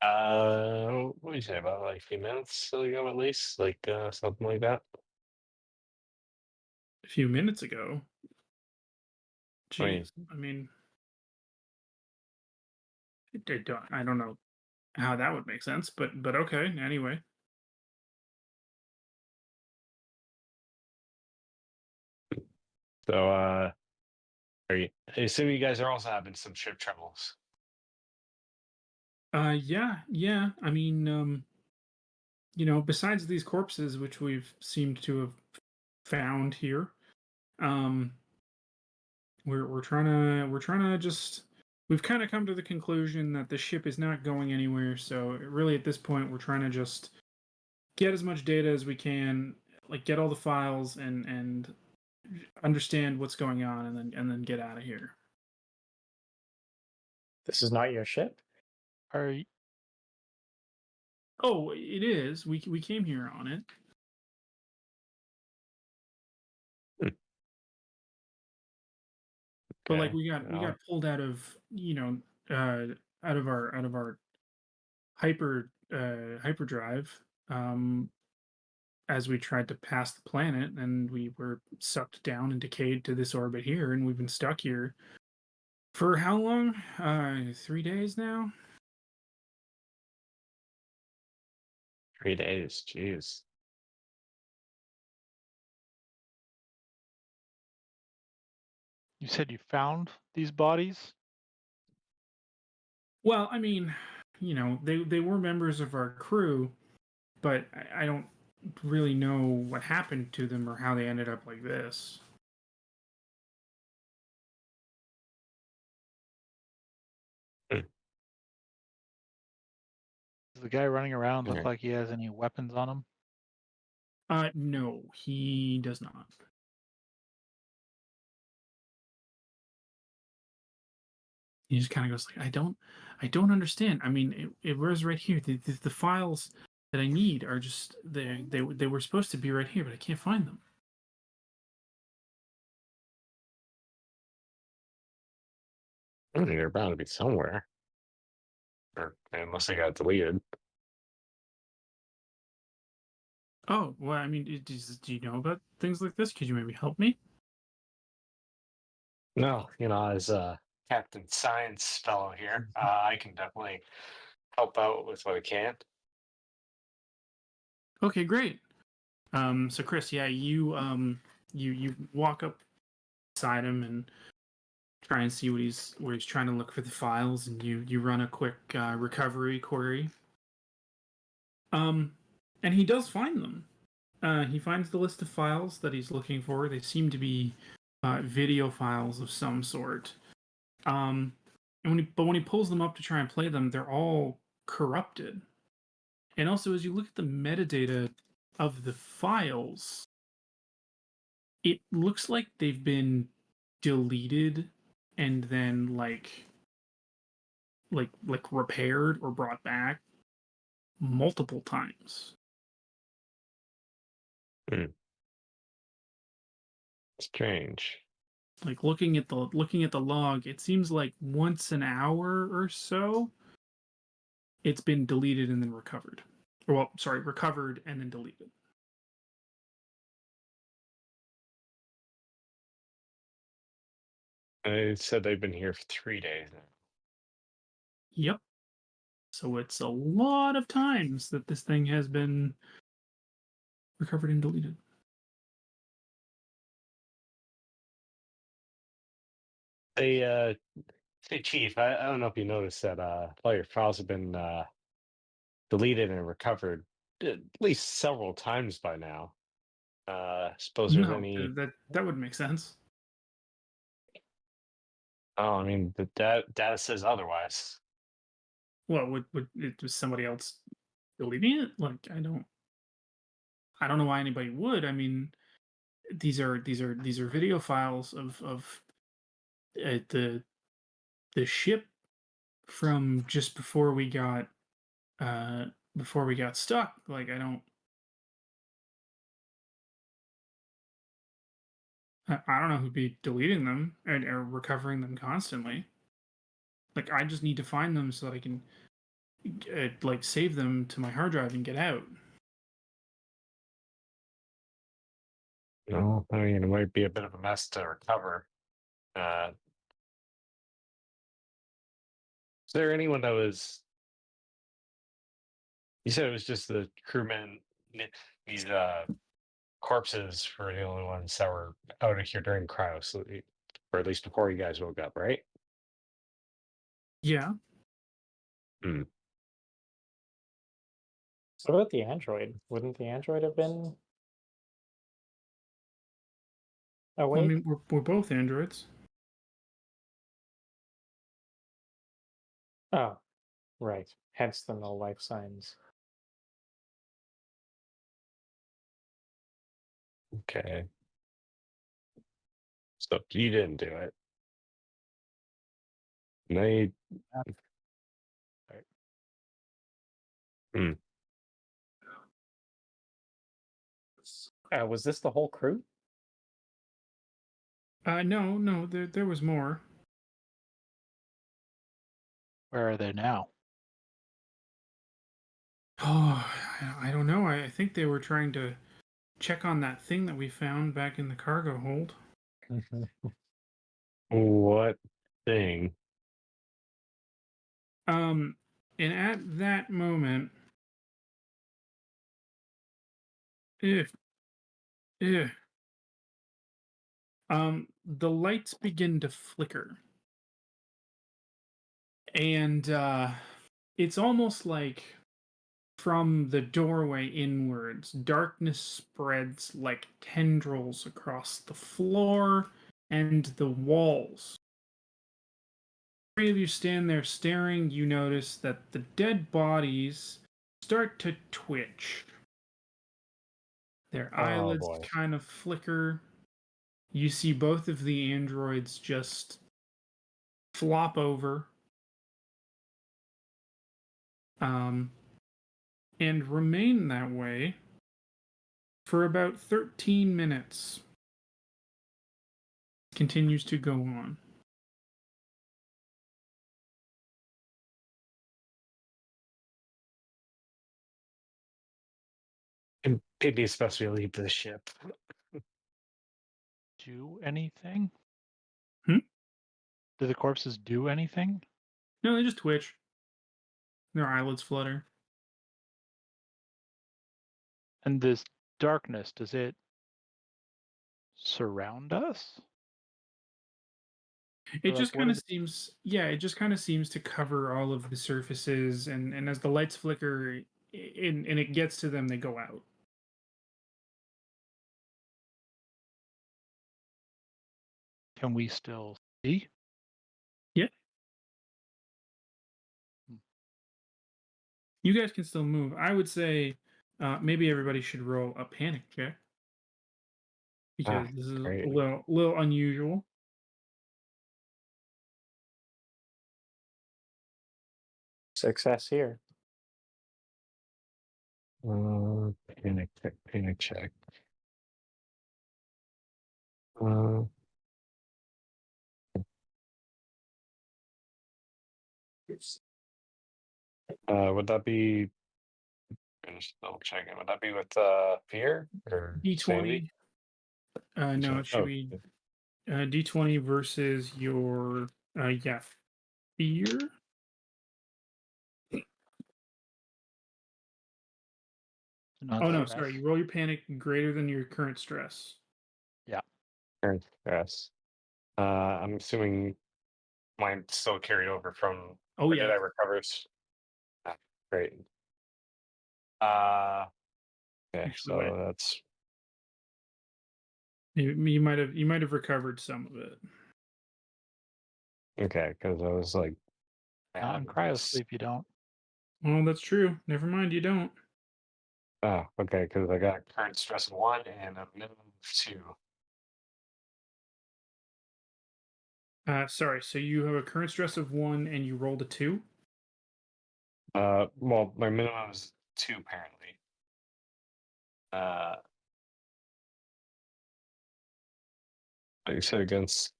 What do you say about like a few minutes ago at least? Like something like that. A few minutes ago. I mean, Jeez. I mean, I don't know how that would make sense, but okay. Anyway, so I assume you guys are also having some ship troubles. yeah. I mean, besides these corpses, which we've seemed to have found here, um, we're trying to just we've kind of come to the conclusion that the ship is not going anywhere. So really, at this point, we're trying to just get as much data as we can, like get all the files and understand what's going on, and then get out of here. This is not your ship? Are y- Oh, it is. We came here on it. But like Okay. we got pulled out of out of our hyperdrive, um as we tried to pass the planet, and we were sucked down and decayed to this orbit here, and we've been stuck here for how long? 3 days now. 3 days. Jeez. you said you found these bodies? Well, I mean, they were members of our crew, but I don't really know what happened to them or how they ended up like this. Hmm. Does the guy running around look Okay. like he has any weapons on him? No, he does not. He just kind of goes like, I don't understand. I mean, it was right here. The files that I need are just they were supposed to be right here, but I can't find them. I think they're bound to be somewhere, or unless they got deleted. Oh, well, I mean, do you know about things like this? Could you maybe help me? No, as a Captain Science fellow here, I can definitely help out with what I can. Okay, great. So Chris, yeah, you walk up beside him and try and see what he's trying to look for the files, and you run a quick recovery query. Um, and he does find them. He finds the list of files that he's looking for. They seem to be video files of some sort. And when he pulls them up to try and play them, they're all corrupted. And also, as you look at the metadata of the files, it looks like they've been deleted and then like like repaired or brought back multiple times. Strange. Like looking at the log, it seems like once an hour or so it's been deleted and then recovered. Or well, sorry, recovered and then deleted. They said they've been here for 3 days now. Yep. So it's a lot of times that this thing has been recovered and deleted. Hey, Chief, I don't know if you noticed that all your files have been deleted and recovered at least several times by now. Suppose there's No, any. that would make sense. Oh, I mean, the data says otherwise. Well, would it was somebody else deleting it? Like I don't know why anybody would. I mean, these are video files of the ship from just before we got stuck. Like I don't know who'd be deleting them and or recovering them constantly. Like I just need to find them so that I can like save them to my hard drive and get out. No, I mean, it might be a bit of a mess to recover. Is there anyone that was? You said it was just the crewmen. These corpses were the only ones that were out of here during cryo sleep, or at least before you guys woke up, right? Yeah. Hmm. So what about the android? Wouldn't the android have been Well, I awake? mean, we're both androids. Oh, right. Hence the no life signs. Okay. So you didn't do it. They. Right. Hmm. Was this the whole crew? No, there was more. Where are they now? Oh, I don't know. I think they were trying to check on that thing that we found back in the cargo hold. What thing? Um, and at that moment, eh, eh, the lights begin to flicker, and it's almost like from the doorway inwards, darkness spreads like tendrils across the floor and the walls. Three of you stand there staring. You notice that the dead bodies start to twitch. Their Oh eyelids boy. kind of flicker. You see both of the androids just flop over um, and remain that way for about 13 minutes. Continues to go on. And maybe it's supposed to be leave the ship. Do anything? Hmm? Do the corpses do anything? No, they just twitch. Their eyelids flutter. And this darkness, does it surround us? It Or like just what kind of is seems, yeah, it just kind of seems to cover all of the surfaces, and as the lights flicker, and it gets to them, they go out. can we still see? Yeah, Hmm. you guys can still move. I would say maybe everybody should roll a panic check Ah, because this is a great. little unusual. Success here. Panic check. Panic check. Would that be? I'm just double checking. Would that be with fear or D20. No, it should be D20 versus your fear. Not Oh no, stress. sorry. You roll your panic greater than your current stress. Current stress. I'm assuming mine still carried over from. Oh or yeah. Did I recover? Great. Okay, Actually, so wait. that's You might have recovered some of it. okay because I was like, Not in cryo sleep, you don't. Well, that's true. Never mind, you don't. oh, okay, because I got current stress of 1 and a minimum of 2. Sorry. So you have a current stress of 1 and you rolled a 2. Well, my minimum is 2 apparently. Like you said, against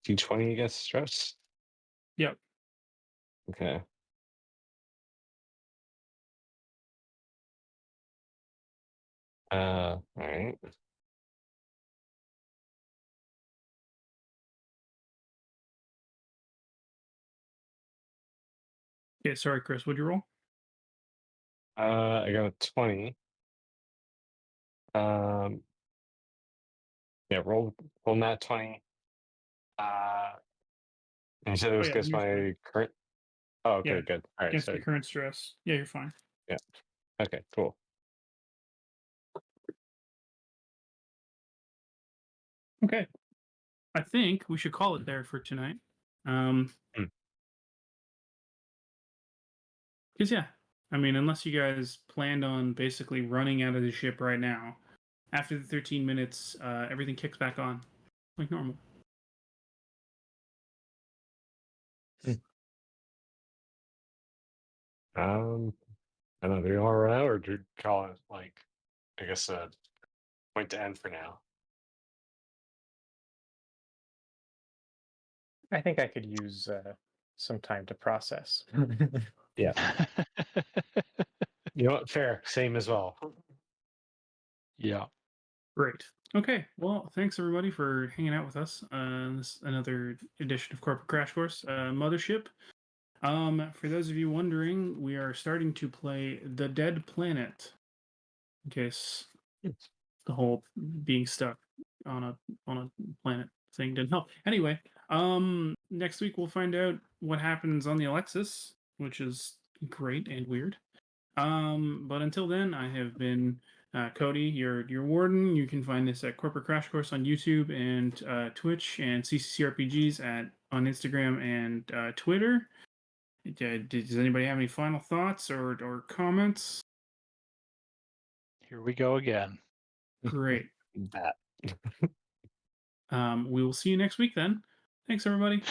D20 against stress. Yep. Okay. All right. Yeah. Sorry, Chris. What'd you roll? I got a 20. Yeah, roll nat 20. And you said it was Yeah, against you're fine. my current. Oh, okay, Yeah, good. All right, against so your current stress. Yeah, you're fine. yeah, okay, cool. Okay. I think we should call it there for tonight. Because yeah, I mean, unless you guys planned on basically running out of the ship right now, after the 13 minutes, everything kicks back on like normal. I don't know. Do you want to run out or do you call it like, I guess, a point to end for now? I think I could use some time to process. Yeah. You know what? Fair. Same as well. Yeah. Great. Okay. Well, thanks everybody for hanging out with us. This another edition of Corporate Crash Course, Mothership. For those of you wondering, we are starting to play The Dead Planet. In case the whole being stuck on a planet thing didn't help. Anyway, next week we'll find out what happens on the Alexis, which is great and weird. But until then, I have been Cody, your warden. You can find this at Corporate Crash Course on YouTube and Twitch, and CCCRPGs on Instagram and Twitter. Does anybody have any final thoughts or comments? Here we go again. Great. That. We will see you next week then. Thanks, everybody.